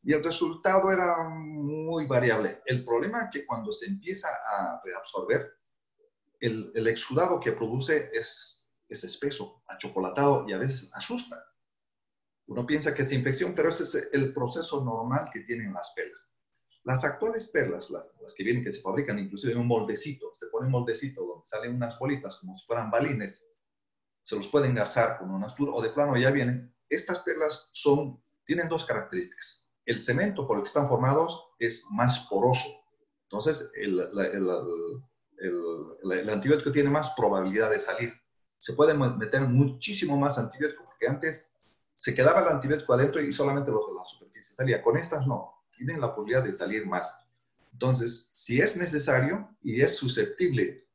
y el resultado era muy variable. El problema es que cuando se empieza a reabsorber, el exudado que produce es espeso, achocolatado y a veces asusta. Uno piensa que es infección, pero ese es el proceso normal que tienen las perlas. Las actuales perlas, las que vienen, que se fabrican inclusive en un moldecito, se pone un moldecito donde salen unas bolitas como si fueran balines, se los pueden garzar con una astura o de plano ya vienen. Estas perlas tienen dos características. El cemento por el que están formados es más poroso. Entonces, el antibiótico tiene más probabilidad de salir. Se puede meter muchísimo más antibiótico, porque antes se quedaba el antibiótico adentro y solamente los de la superficie salía. Con estas no, tienen la posibilidad de salir más. Entonces, si es necesario y es susceptible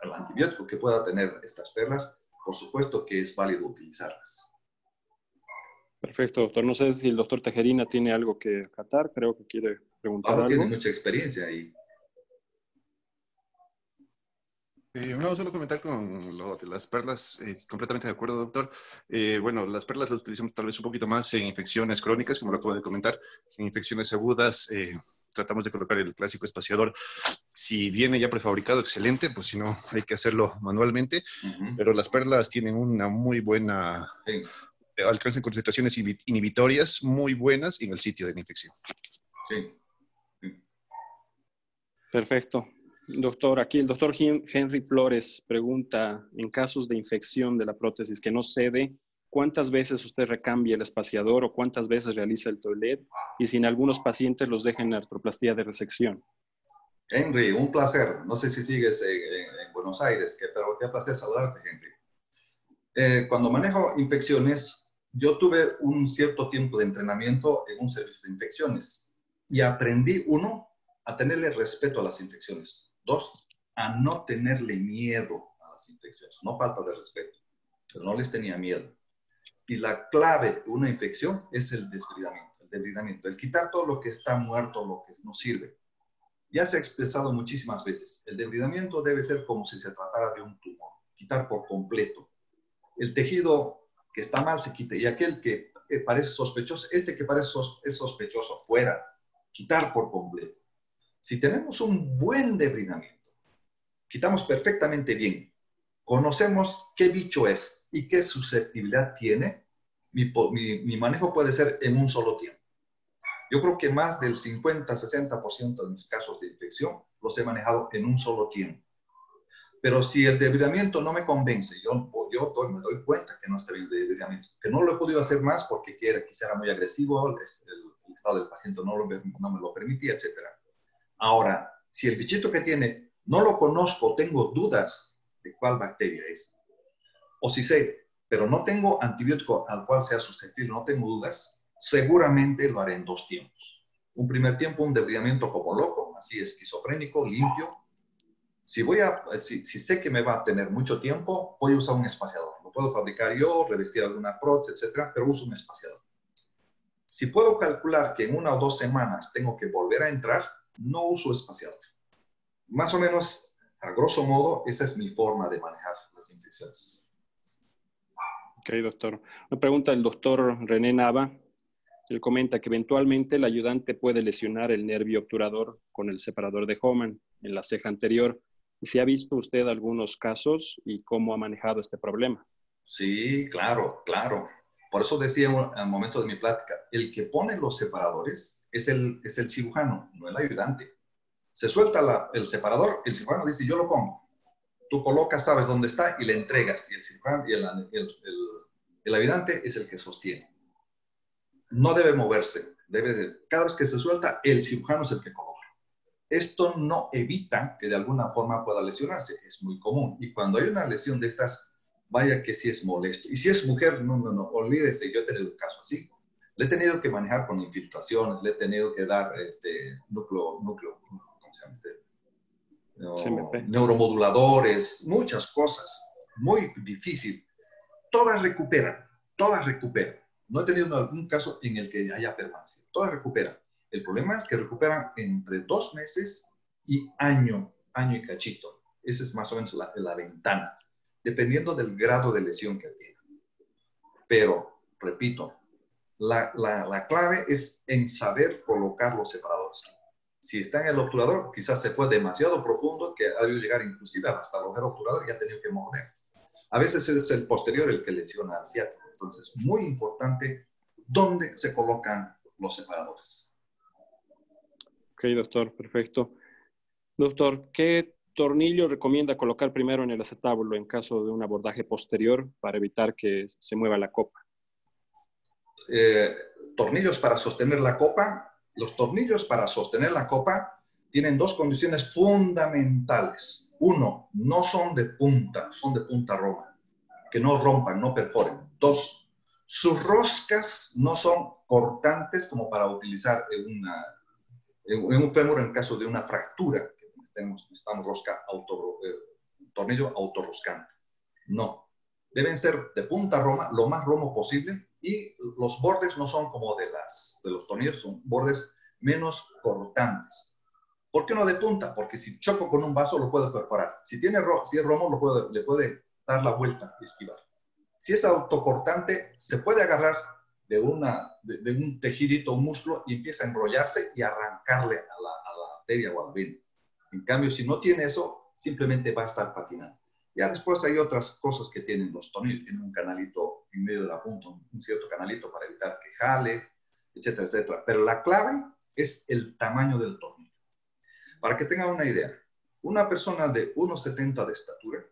al antibiótico que pueda tener estas perlas, por supuesto que es válido utilizarlas. Perfecto, doctor. No sé si el doctor Tejerina tiene algo que acatar. Creo que quiere preguntar Pablo algo. tiene mucha experiencia ahí. No, solo comentar con lo de las perlas, completamente de acuerdo, doctor. Bueno, las perlas las utilizamos tal vez un poquito más en infecciones crónicas, como lo acabo de comentar. En infecciones agudas tratamos de colocar el clásico espaciador. Si viene ya prefabricado, excelente, pues si no, hay que hacerlo manualmente. Pero las perlas tienen una muy buena... Sí. Alcanzan concentraciones inhibitorias muy buenas en el sitio de la infección. Sí. Perfecto. Doctor, aquí el doctor Henry Flores pregunta, en casos de infección de la prótesis que no cede, ¿cuántas veces usted recambia el espaciador o cuántas veces realiza el toilet? Y si en algunos pacientes los deja en artroplastía de resección. Henry, un placer. No sé si sigues en Buenos Aires, pero qué placer saludarte, Henry. Cuando manejo infecciones, yo tuve un cierto tiempo de entrenamiento en un servicio de infecciones y aprendí, uno, a tenerle respeto a las infecciones. Dos, a no tenerle miedo a las infecciones. No falta de respeto, pero no les tenía miedo. Y la clave de una infección es el debridamiento, el quitar todo lo que está muerto, lo que no sirve. Ya se ha expresado muchísimas veces. El debridamiento debe ser como si se tratara de un tumor, quitar por completo. El tejido que está mal se quita y aquel que parece sospechoso, que parece es sospechoso, fuera, quitar por completo. Si tenemos un buen debridamiento, quitamos perfectamente bien, conocemos qué bicho es y qué susceptibilidad tiene, mi manejo puede ser en un solo tiempo. Yo creo que más del 50-60% de mis casos de infección los he manejado en un solo tiempo. Pero si el debridamiento no me convence, yo me doy cuenta que no está bien el debridamiento, que no lo he podido hacer más porque quizá era muy agresivo, el estado del paciente no me lo permitía, etc. Ahora, si el bichito que tiene no lo conozco, tengo dudas de cuál bacteria es, o si sé, pero no tengo antibiótico al cual sea susceptible, no tengo dudas, seguramente lo haré en dos tiempos. Un primer tiempo, un debridamiento como loco, así esquizofrénico, limpio. Si sé que me va a tener mucho tiempo, voy a usar un espaciador. Lo puedo fabricar yo, revestir alguna prótesis, etcétera, pero uso un espaciador. Si puedo calcular que en 1 o 2 semanas tengo que volver a entrar, no uso espaciador. Más o menos, a grosso modo, esa es mi forma de manejar las infecciones. Ok, doctor. Me pregunta el doctor René Nava. Él comenta que eventualmente el ayudante puede lesionar el nervio obturador con el separador de Hohmann en la ceja anterior. ¿Si ha visto usted algunos casos y cómo ha manejado este problema? Sí, claro, claro. Por eso decía al momento de mi plática, el que pone los separadores es el cirujano, no el ayudante. Se suelta el separador, el cirujano dice, yo lo pongo. Tú colocas, sabes dónde está y le entregas. Y el cirujano y el ayudante es el que sostiene. No debe moverse. Cada vez que se suelta, el cirujano es el que coloca. Esto no evita que de alguna forma pueda lesionarse. Es muy común. Y cuando hay una lesión de estas, vaya que sí es molesto. Y si es mujer, no, olvídese, yo he tenido un caso así. Le he tenido que manejar con infiltraciones, le he tenido que dar núcleo, ¿cómo se llama neuromoduladores, muchas cosas. Muy difícil. Todas recuperan. No he tenido algún caso en el que haya permanecido. Todas recuperan. El problema es que recuperan entre 2 meses y año y cachito. Esa es más o menos la ventana, dependiendo del grado de lesión que tiene. Pero, repito, la clave es en saber colocar los separadores. Si está en el obturador, quizás se fue demasiado profundo que ha debido llegar inclusive hasta el agujero obturador y ha tenido que morder. A veces es el posterior el que lesiona al ciático. Entonces, muy importante dónde se colocan los separadores. Ok, doctor, perfecto. Doctor, ¿qué tornillo recomienda colocar primero en el acetábulo en caso de un abordaje posterior para evitar que se mueva la copa? Tornillos para sostener la copa. Los tornillos para sostener la copa tienen 2 condiciones fundamentales. 1, no son de punta, son de punta roma, que no rompan, no perforen. 2, sus roscas no son cortantes como para utilizar en un fémur en caso de una fractura, que necesitamos tornillo autorroscante. No, deben ser de punta roma, lo más romo posible, y los bordes no son como de los tornillos, son bordes menos cortantes. ¿Por qué no de punta? Porque si choco con un vaso lo puedo perforar. Si es romo, le puede dar la vuelta y esquivar. Si es autocortante, se puede agarrar de un tejidito, un músculo, y empieza a enrollarse y arrancarle a la arteria o a la vena. En cambio, si no tiene eso, simplemente va a estar patinando. Ya después hay otras cosas que tienen los tornillos. Tienen un canalito en medio de la punta, un cierto canalito para evitar que jale, etcétera, etcétera. Pero la clave es el tamaño del tornillo. Para que tengan una idea, una persona de 1,70 de estatura,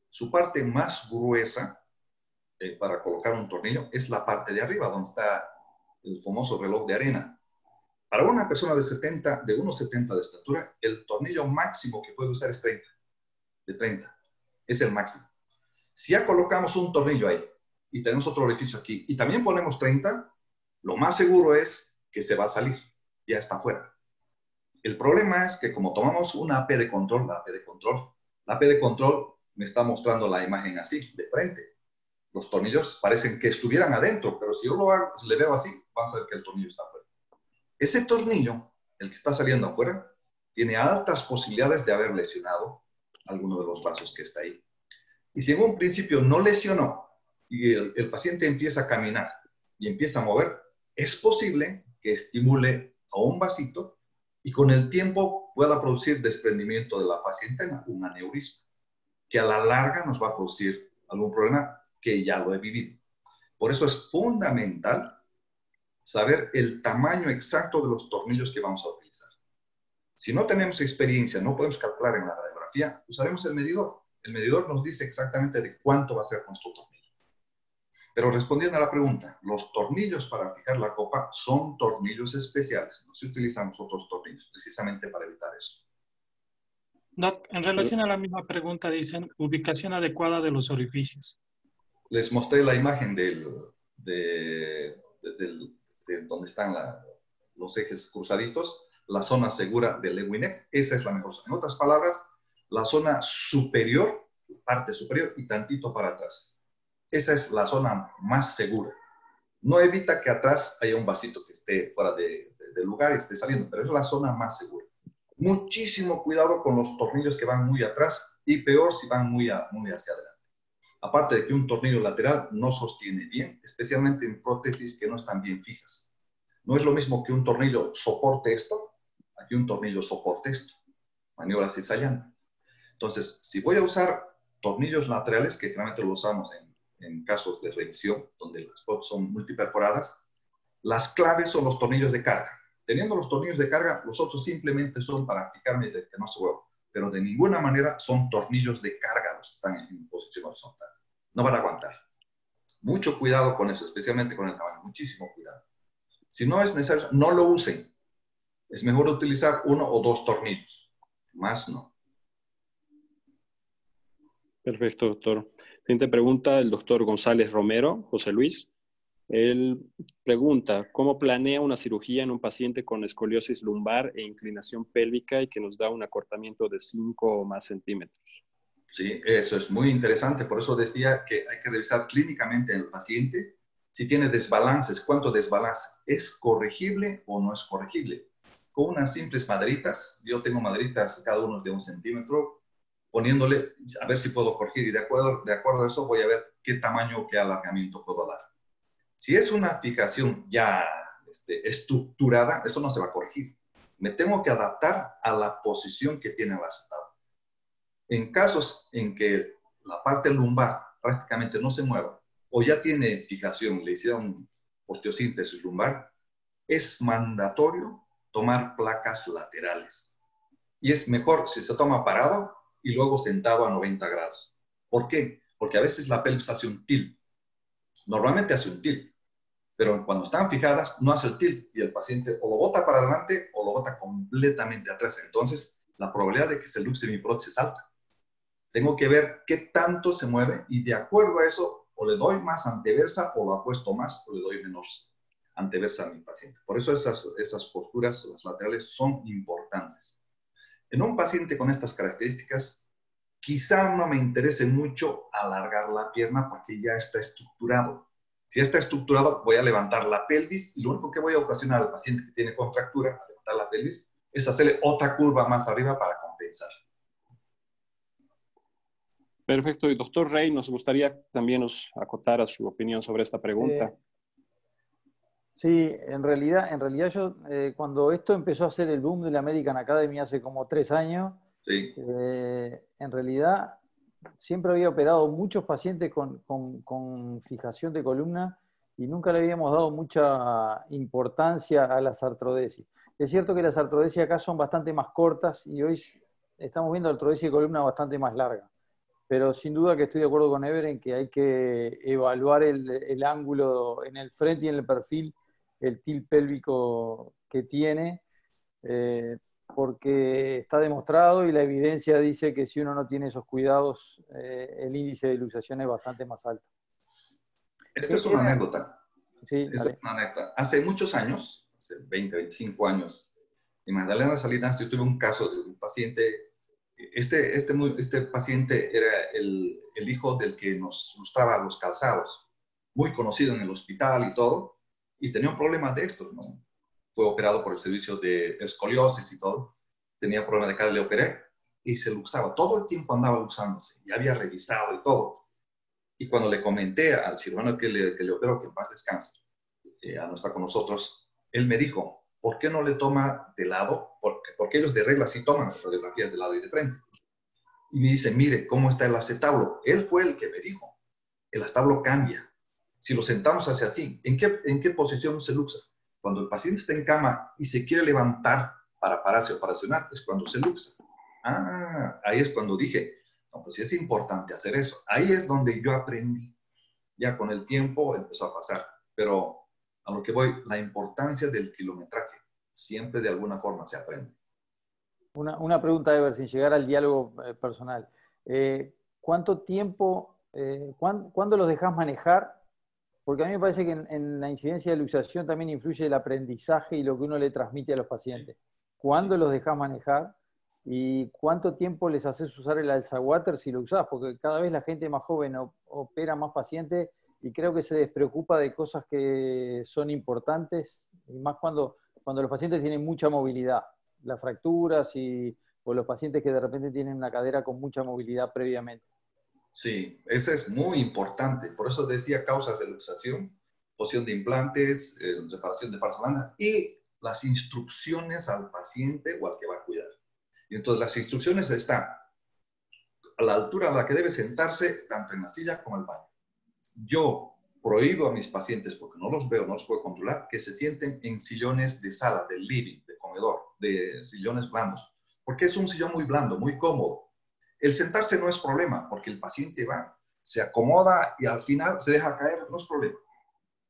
su parte más gruesa para colocar un tornillo es la parte de arriba, donde está el famoso reloj de arena. Para una persona de 1,70 de estatura, el tornillo máximo que puede usar es 30. De 30. Es el máximo. Si ya colocamos un tornillo ahí y tenemos otro orificio aquí y también ponemos 30, lo más seguro es que se va a salir. Ya está afuera. El problema es que como tomamos una AP de control, la AP de control me está mostrando la imagen así, de frente. Los tornillos parecen que estuvieran adentro, pero si yo le veo así, vamos a ver que el tornillo está afuera. Ese tornillo, el que está saliendo afuera, tiene altas posibilidades de haber lesionado alguno de los vasos que está ahí. Y si en un principio no lesionó y el paciente empieza a caminar y empieza a mover, es posible que estimule a un vasito y con el tiempo pueda producir desprendimiento de la fascia interna, un aneurisma, que a la larga nos va a producir algún problema que ya lo he vivido. Por eso es fundamental saber el tamaño exacto de los tornillos que vamos a utilizar. Si no tenemos experiencia, no podemos calcular en la radiografía, usaremos el medidor. El medidor nos dice exactamente de cuánto va a ser nuestro tornillo. Pero respondiendo a la pregunta, los tornillos para fijar la copa son tornillos especiales. No se utilizan otros tornillos, precisamente para evitar eso. Doc, en relación a la misma pregunta, dicen ubicación adecuada de los orificios. Les mostré la imagen de donde están los ejes cruzaditos, la zona segura del Lewinek. Esa es la mejor zona. En otras palabras, la zona superior, parte superior y tantito para atrás. Esa es la zona más segura. No evita que atrás haya un vasito que esté fuera de lugar y esté saliendo, pero es la zona más segura. Muchísimo cuidado con los tornillos que van muy atrás y peor si van muy hacia adelante. Aparte de que un tornillo lateral no sostiene bien, especialmente en prótesis que no están bien fijas. No es lo mismo que un tornillo soporte esto, a que un tornillo soporte esto. Maniobra cizallante. Entonces, si voy a usar tornillos laterales, que generalmente lo usamos en casos de revisión, donde las spots son multiperforadas, las claves son los tornillos de carga. Teniendo los tornillos de carga, los otros simplemente son para fijarme de que no se mueva, pero de ninguna manera son tornillos de carga los que están en posición horizontal. No van a aguantar. Mucho cuidado con eso, especialmente con el tamaño, muchísimo cuidado. Si no es necesario, no lo usen. Es mejor utilizar 1 o 2 tornillos, más no. Perfecto, doctor. Siguiente pregunta, el doctor González Romero, José Luis. Él pregunta, ¿cómo planea una cirugía en un paciente con escoliosis lumbar e inclinación pélvica y que nos da un acortamiento de 5 o más centímetros? Sí, eso es muy interesante. Por eso decía que hay que revisar clínicamente en el paciente si tiene desbalances, cuánto desbalance, ¿es corregible o no es corregible? Con unas simples maderitas, yo tengo maderitas cada uno de 1 centímetro, poniéndole, a ver si puedo corregir y de acuerdo a eso voy a ver qué tamaño, qué alargamiento puedo dar. Si es una fijación ya estructurada, eso no se va a corregir. Me tengo que adaptar a la posición que tiene el acetado. En casos en que la parte lumbar prácticamente no se mueva o ya tiene fijación, le hicieron osteosíntesis lumbar, es mandatorio tomar placas laterales. Y es mejor si se toma parado y luego sentado a 90 grados. ¿Por qué? Porque a veces la pelvis hace un tilt. Normalmente hace un tilt, pero cuando están fijadas no hace el tilt y el paciente o lo bota para adelante o lo bota completamente atrás. Entonces, la probabilidad de que se luxe mi prótesis es alta. Tengo que ver qué tanto se mueve y de acuerdo a eso, o le doy más anteversa o lo apuesto más o le doy menos anteversa a mi paciente. Por eso esas posturas, las laterales, son importantes. En un paciente con estas características, quizá no me interese mucho alargar la pierna porque ya está estructurado. Si ya está estructurado, voy a levantar la pelvis y lo único que voy a ocasionar al paciente que tiene contractura al levantar la pelvis es hacerle otra curva más arriba para compensar. Perfecto. Y doctor Rey, nos gustaría también nos acotara su opinión sobre esta pregunta. Sí, en realidad yo, cuando esto empezó a ser el boom de la American Academy hace como 3 años, Sí. En realidad siempre había operado muchos pacientes con fijación de columna y nunca le habíamos dado mucha importancia a las artrodesis. Es cierto que las artrodesis acá son bastante más cortas y hoy estamos viendo artrodesis de columna bastante más larga. Pero sin duda que estoy de acuerdo con Ever en que hay que evaluar el ángulo en el frente y en el perfil, el tilt pélvico que tiene, porque está demostrado y la evidencia dice que si uno no tiene esos cuidados, el índice de luxación es bastante más alto. Esta es una anécdota. Sí, Esta es una anécdota. Hace muchos años, hace 20, 25 años, en Magdalena Salinas, yo tuve un caso de un paciente. Este paciente era el hijo del que nos lustraba los calzados, muy conocido en el hospital y todo, y tenía un problema de estos, ¿no? Fue operado por el servicio de escoliosis y todo, tenía problema de cadera, le operé y se luxaba, todo el tiempo andaba luxándose, y había revisado y todo. Y cuando le comenté al cirujano que le operó, que en paz descanse, no está con nosotros, él me dijo, ¿por qué no le toma de lado? Porque ellos de regla sí toman las radiografías de lado y de frente. Y me dice, mire, ¿cómo está el acetablo? Él fue el que me dijo, el acetablo cambia. Si lo sentamos hacia así, ¿en qué posición se luxa? Cuando el paciente está en cama y se quiere levantar para pararse o para accionar, es cuando se luxa. Ahí es cuando dije, no, pues sí es importante hacer eso. Ahí es donde yo aprendí. Ya con el tiempo empezó a pasar. Pero a lo que voy, la importancia del kilometraje. Siempre de alguna forma se aprende. Una pregunta, Ever, sin llegar al diálogo personal. ¿Cuánto tiempo, cuándo los dejas manejar? Porque a mí me parece que en la incidencia de luxación también influye el aprendizaje y lo que uno le transmite a los pacientes. ¿Cuándo los dejas manejar? ¿Y cuánto tiempo les haces usar el alzawater si lo usás? Porque cada vez la gente más joven opera más pacientes y creo que se despreocupa de cosas que son importantes, y más cuando los pacientes tienen mucha movilidad. Las fracturas o los pacientes que de repente tienen una cadera con mucha movilidad previamente. Sí, eso es muy importante. Por eso decía causas de luxación, posición de implantes, reparación de partes blandas y las instrucciones al paciente o al que va a cuidar. Y entonces las instrucciones están a la altura a la que debe sentarse, tanto en la silla como en el baño. Yo prohíbo a mis pacientes, porque no los veo, no los puedo controlar, que se sienten en sillones de sala, de living, de comedor, de sillones blandos, porque es un sillón muy blando, muy cómodo. El sentarse no es problema, porque el paciente va, se acomoda y al final se deja caer, no es problema.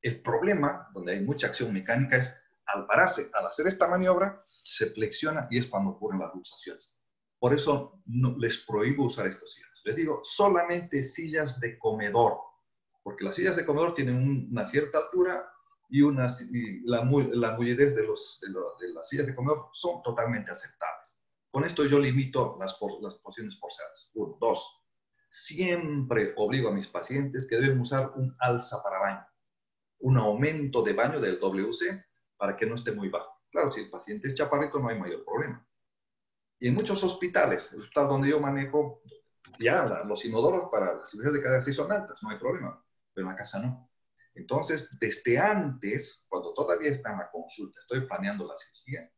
El problema, donde hay mucha acción mecánica, es al pararse, al hacer esta maniobra, se flexiona y es cuando ocurren las luxaciones. Por eso no, les prohíbo usar estos sillas. Les digo, solamente sillas de comedor, porque las sillas de comedor tienen una cierta altura y la mullidez de las sillas de comedor son totalmente aceptables. Con esto yo limito las posiciones forzadas. 1, 2. Siempre obligo a mis pacientes que deben usar un alza para baño, un aumento de baño del WC para que no esté muy bajo. Claro, si el paciente es chaparrito no hay mayor problema. Y en muchos hospitales, el hospital donde yo manejo, ya los inodoros para las cirugías de cadera sí son altas, no hay problema, pero en la casa no. Entonces, desde antes, cuando todavía está en la consulta, estoy planeando la cirugía,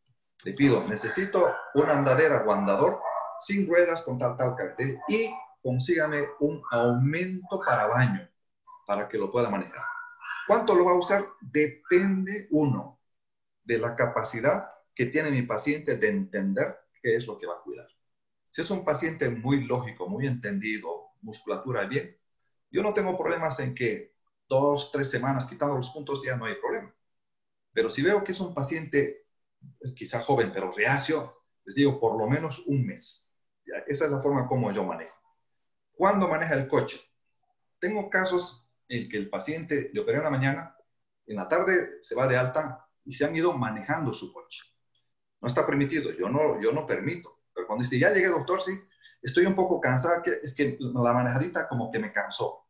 le pido, necesito una andadera o andador sin ruedas con tal característica y consígame un aumento para baño para que lo pueda manejar. ¿Cuánto lo va a usar? Depende, uno, de la capacidad que tiene mi paciente de entender qué es lo que va a cuidar. Si es un paciente muy lógico, muy entendido, musculatura bien, yo no tengo problemas en que 2, 3 semanas quitando los puntos ya no hay problema. Pero si veo que es un paciente quizá joven pero reacio, les digo por lo menos un mes. ¿Ya? Esa es la forma como yo manejo. ¿Cuándo maneja el coche? Tengo casos en que el paciente le operé en la mañana, en la tarde se va de alta y se han ido manejando su coche. No está permitido, yo no permito. Pero cuando dice, ya llegué doctor, sí, estoy un poco cansada, es que la manejadita como que me cansó.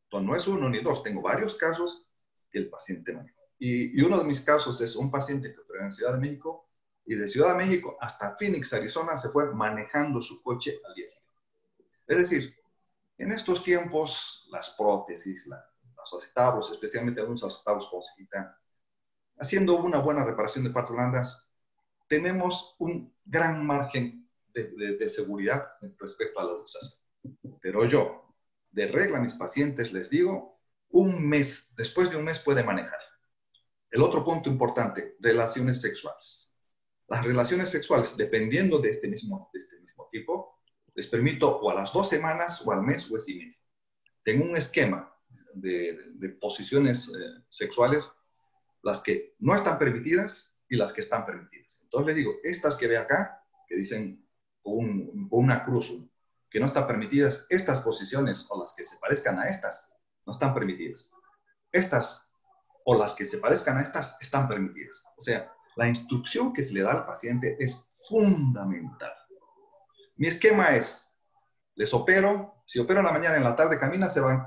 Entonces no es uno ni dos, tengo varios casos que el paciente maneja. Y uno de mis casos es un paciente que operó en Ciudad de México y de Ciudad de México hasta Phoenix, Arizona, se fue manejando su coche al día siguiente. Es decir, en estos tiempos, las prótesis, los acetablos, especialmente algunos acetablos como se quitan, haciendo una buena reparación de partes blandas, tenemos un gran margen de seguridad respecto a la luxación. Pero yo, de regla a mis pacientes les digo, un mes, después de un mes puede manejar. El otro punto importante, relaciones sexuales. Las relaciones sexuales, dependiendo de este mismo tipo, les permito o a las 2 semanas o al mes o mes y medio. Tengo un esquema de posiciones sexuales, las que no están permitidas y las que están permitidas. Entonces les digo, estas que ve acá, que dicen con una cruz, que no están permitidas, estas posiciones o las que se parezcan a estas, no están permitidas. Estas o las que se parezcan a estas están permitidas. O sea, la instrucción que se le da al paciente es fundamental. Mi esquema es, les opero, si opero en la mañana, en la tarde camina, se van.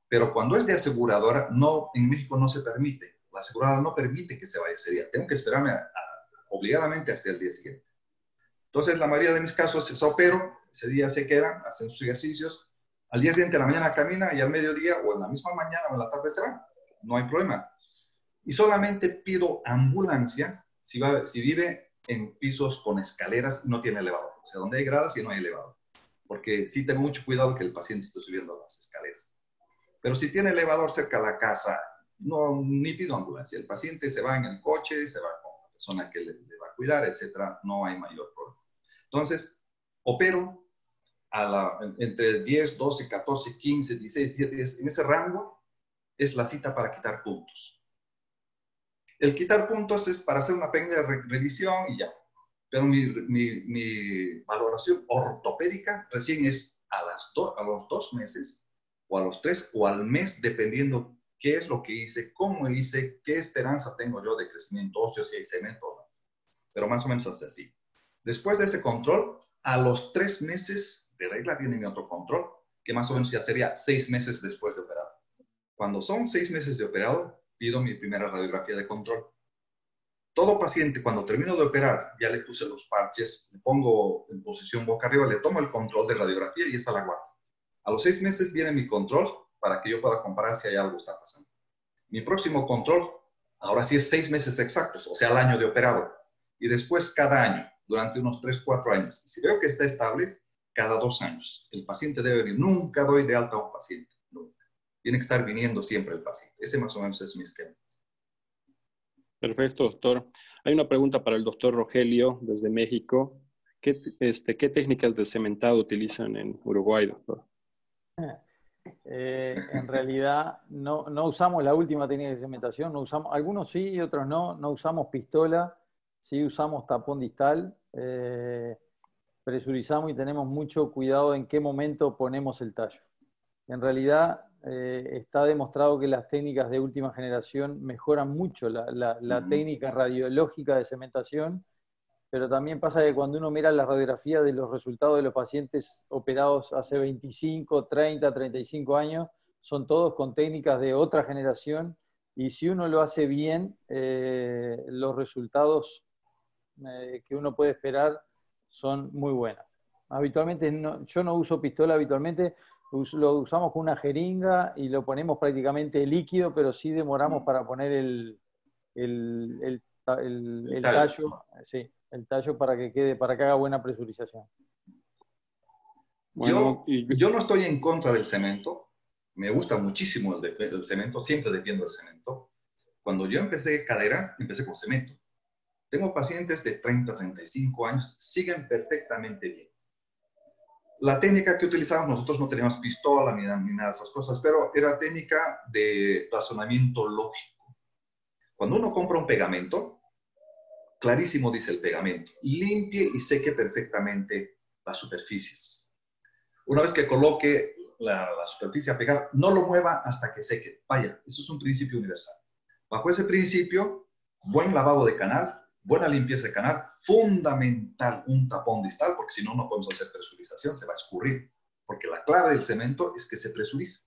Pero cuando es de aseguradora, no, en México no se permite. La aseguradora no permite que se vaya ese día. Tengo que esperarme obligadamente hasta el día siguiente. Entonces, la mayoría de mis casos es opero, ese día se quedan, hacen sus ejercicios, al día siguiente a la mañana camina y al mediodía o en la misma mañana o en la tarde se van. No hay problema. Y solamente pido ambulancia si vive en pisos con escaleras y no tiene elevador. O sea, donde hay gradas y no hay elevador. Porque sí tengo mucho cuidado que el paciente esté subiendo las escaleras. Pero si tiene elevador cerca de la casa, no, ni pido ambulancia. El paciente se va en el coche, se va con la persona que le va a cuidar, etcétera. No hay mayor problema. Entonces, opero entre 10, 12, 14, 15, 16, 17, en ese rango es la cita para quitar puntos. El quitar puntos es para hacer una pequeña revisión y ya. Pero mi valoración ortopédica recién es a los 2 meses, o a los 3, o al mes, dependiendo qué es lo que hice, cómo hice, qué esperanza tengo yo de crecimiento óseo, si hay cemento o no. Pero más o menos así. Después de ese control, a los 3 meses de regla viene mi otro control, que más o menos ya sería 6 meses después de operado. Cuando son 6 meses de operado, pido mi primera radiografía de control. Todo paciente, cuando termino de operar, ya le puse los parches, me pongo en posición boca arriba, le tomo el control de radiografía y esa la guardo. A los 6 meses viene mi control para que yo pueda comparar si hay algo que está pasando. Mi próximo control, ahora sí es 6 meses exactos, o sea, el año de operado. Y después cada año, durante unos 3, 4 años. Si veo que está estable, cada 2 años. El paciente debe venir. Nunca doy de alta a un paciente. Nunca. Tiene que estar viniendo siempre el paciente. Ese más o menos es mi esquema. Perfecto, doctor. Hay una pregunta para el doctor Rogelio desde México. ¿Qué técnicas de cementado utilizan en Uruguay, doctor? En realidad no usamos la última técnica de cementación, no usamos, algunos sí y otros no usamos pistola, sí usamos tapón distal, presurizamos y tenemos mucho cuidado en qué momento ponemos el tallo. En realidad está demostrado que las técnicas de última generación mejoran mucho la técnica radiológica de cementación, pero también pasa que cuando uno mira la radiografía de los resultados de los pacientes operados hace 25, 30, 35 años, son todos con técnicas de otra generación, y si uno lo hace bien, los resultados que uno puede esperar son muy buenos. Habitualmente yo no uso pistola habitualmente, lo usamos con una jeringa y lo ponemos prácticamente líquido, pero sí demoramos para poner el tallo, sí, el tallo para que haga buena presurización. Bueno, yo no estoy en contra del cemento, me gusta muchísimo el cemento, siempre defiendo el cemento. Cuando yo empecé cadera, empecé con cemento. Tengo pacientes de 30, 35 años, siguen perfectamente bien. La técnica que utilizamos, nosotros no teníamos pistola ni nada de esas cosas, pero era técnica de razonamiento lógico. Cuando uno compra un pegamento, clarísimo dice el pegamento, limpie y seque perfectamente las superficies. Una vez que coloque la superficie a pegar, no lo mueva hasta que seque. Vaya, eso es un principio universal. Bajo ese principio, buen lavado de canal, buena limpieza de canal, fundamental un tapón distal, porque si no, no podemos hacer presurización, se va a escurrir, porque la clave del cemento es que se presuriza.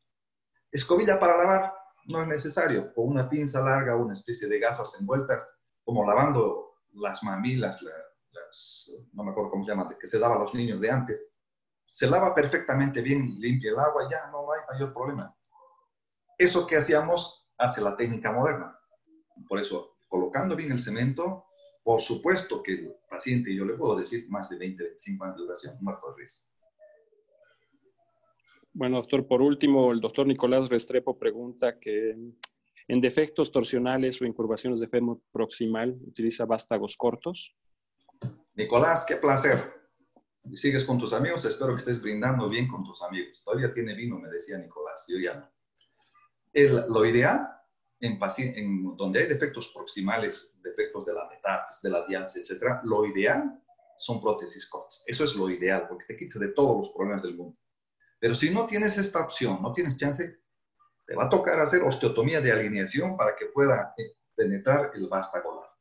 Escobilla para lavar no es necesario, con una pinza larga, una especie de gasas envueltas, como lavando las mamilas, no me acuerdo cómo se llama, que se daba a los niños de antes. Se lava perfectamente bien, limpia el agua, ya no hay mayor problema. Eso que hacíamos hace la técnica moderna. Por eso, colocando bien el cemento, por supuesto que el paciente, yo le puedo decir, más de 20, 25 años de duración, muerto de risa. Bueno, doctor, por último, el doctor Nicolás Restrepo pregunta que en defectos torsionales o incurvaciones de fémur proximal, ¿utiliza vástagos cortos? Nicolás, qué placer. Y sigues con tus amigos, espero que estés brindando bien con tus amigos. Todavía tiene vino, me decía Nicolás, yo ya no. Lo ideal, en donde hay defectos proximales, defectos de la metáfisis, de la diálisis, etc., lo ideal son prótesis cortas. Eso es lo ideal, porque te quitas de todos los problemas del mundo. Pero si no tienes esta opción, no tienes chance, te va a tocar hacer osteotomía de alineación para que pueda penetrar el vástago largo.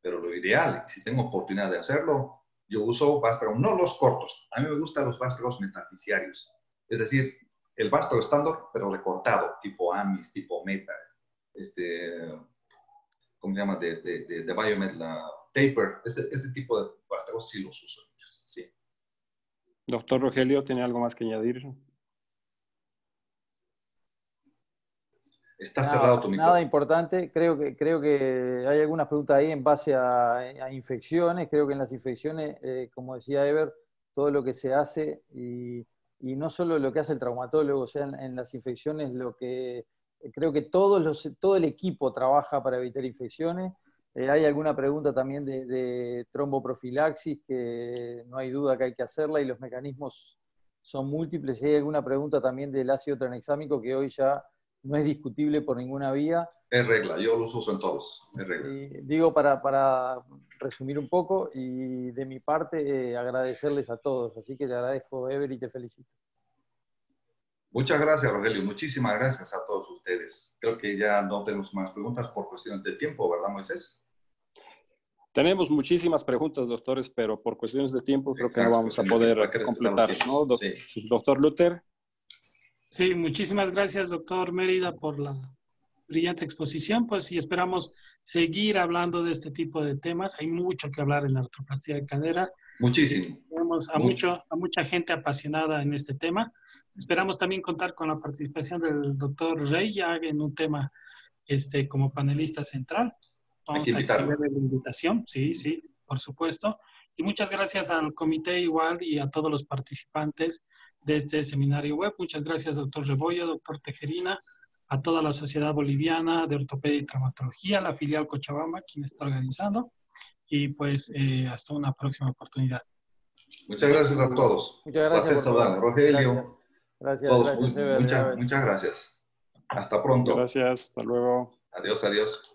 Pero lo ideal, si tengo oportunidad de hacerlo, yo uso vástagos, no los cortos. A mí me gustan los vástagos metafisiarios. Es decir, el vástago estándar, pero recortado, tipo AMIS, tipo META, ¿cómo se llama? De Biomed, la Taper. Este tipo de vástagos sí los uso. Sí. Doctor Rogelio, ¿tiene algo más que añadir? Está cerrado tu micrófono. Nada importante. Creo que hay algunas preguntas ahí en base a infecciones. Creo que en las infecciones, como decía Ever, todo lo que se hace y no solo lo que hace el traumatólogo, o sea, en las infecciones creo que todo el equipo trabaja para evitar infecciones. Hay alguna pregunta también de tromboprofilaxis, que no hay duda que hay que hacerla, y los mecanismos son múltiples. Y hay alguna pregunta también del ácido tranexámico, que hoy ya no es discutible por ninguna vía. Es regla, yo los uso en todos, es regla. Digo, para resumir un poco, y de mi parte agradecerles a todos. Así que te agradezco, Ever, y te felicito. Muchas gracias, Rogelio. Muchísimas gracias a todos ustedes. Creo que ya no tenemos más preguntas por cuestiones de tiempo, ¿verdad, Moisés? Tenemos muchísimas preguntas, doctores, pero por cuestiones de tiempo creo que no vamos a poder completar, ¿no? Sí. Doctor Luther. Sí, muchísimas gracias, doctor Mérida, por la brillante exposición, pues, y esperamos seguir hablando de este tipo de temas. Hay mucho que hablar en la artroplastia de caderas. Muchísimo. Tenemos a mucha gente apasionada en este tema. Esperamos también contar con la participación del doctor Rey, ya en un tema como panelista central. Vamos a extender la invitación, sí, por supuesto. Y muchas gracias al comité igual y a todos los participantes de este seminario web. Muchas gracias, doctor Rebollo, doctor Tejerina, a toda la Sociedad Boliviana de Ortopedia y Traumatología, la filial Cochabamba, quien está organizando. Y pues hasta una próxima oportunidad. Muchas gracias a todos. Muchas gracias. Placer saludar, Rogelio. Gracias. Todos, Gracias, Ever. muchas gracias. Hasta pronto. Gracias. Hasta luego. Adiós, adiós.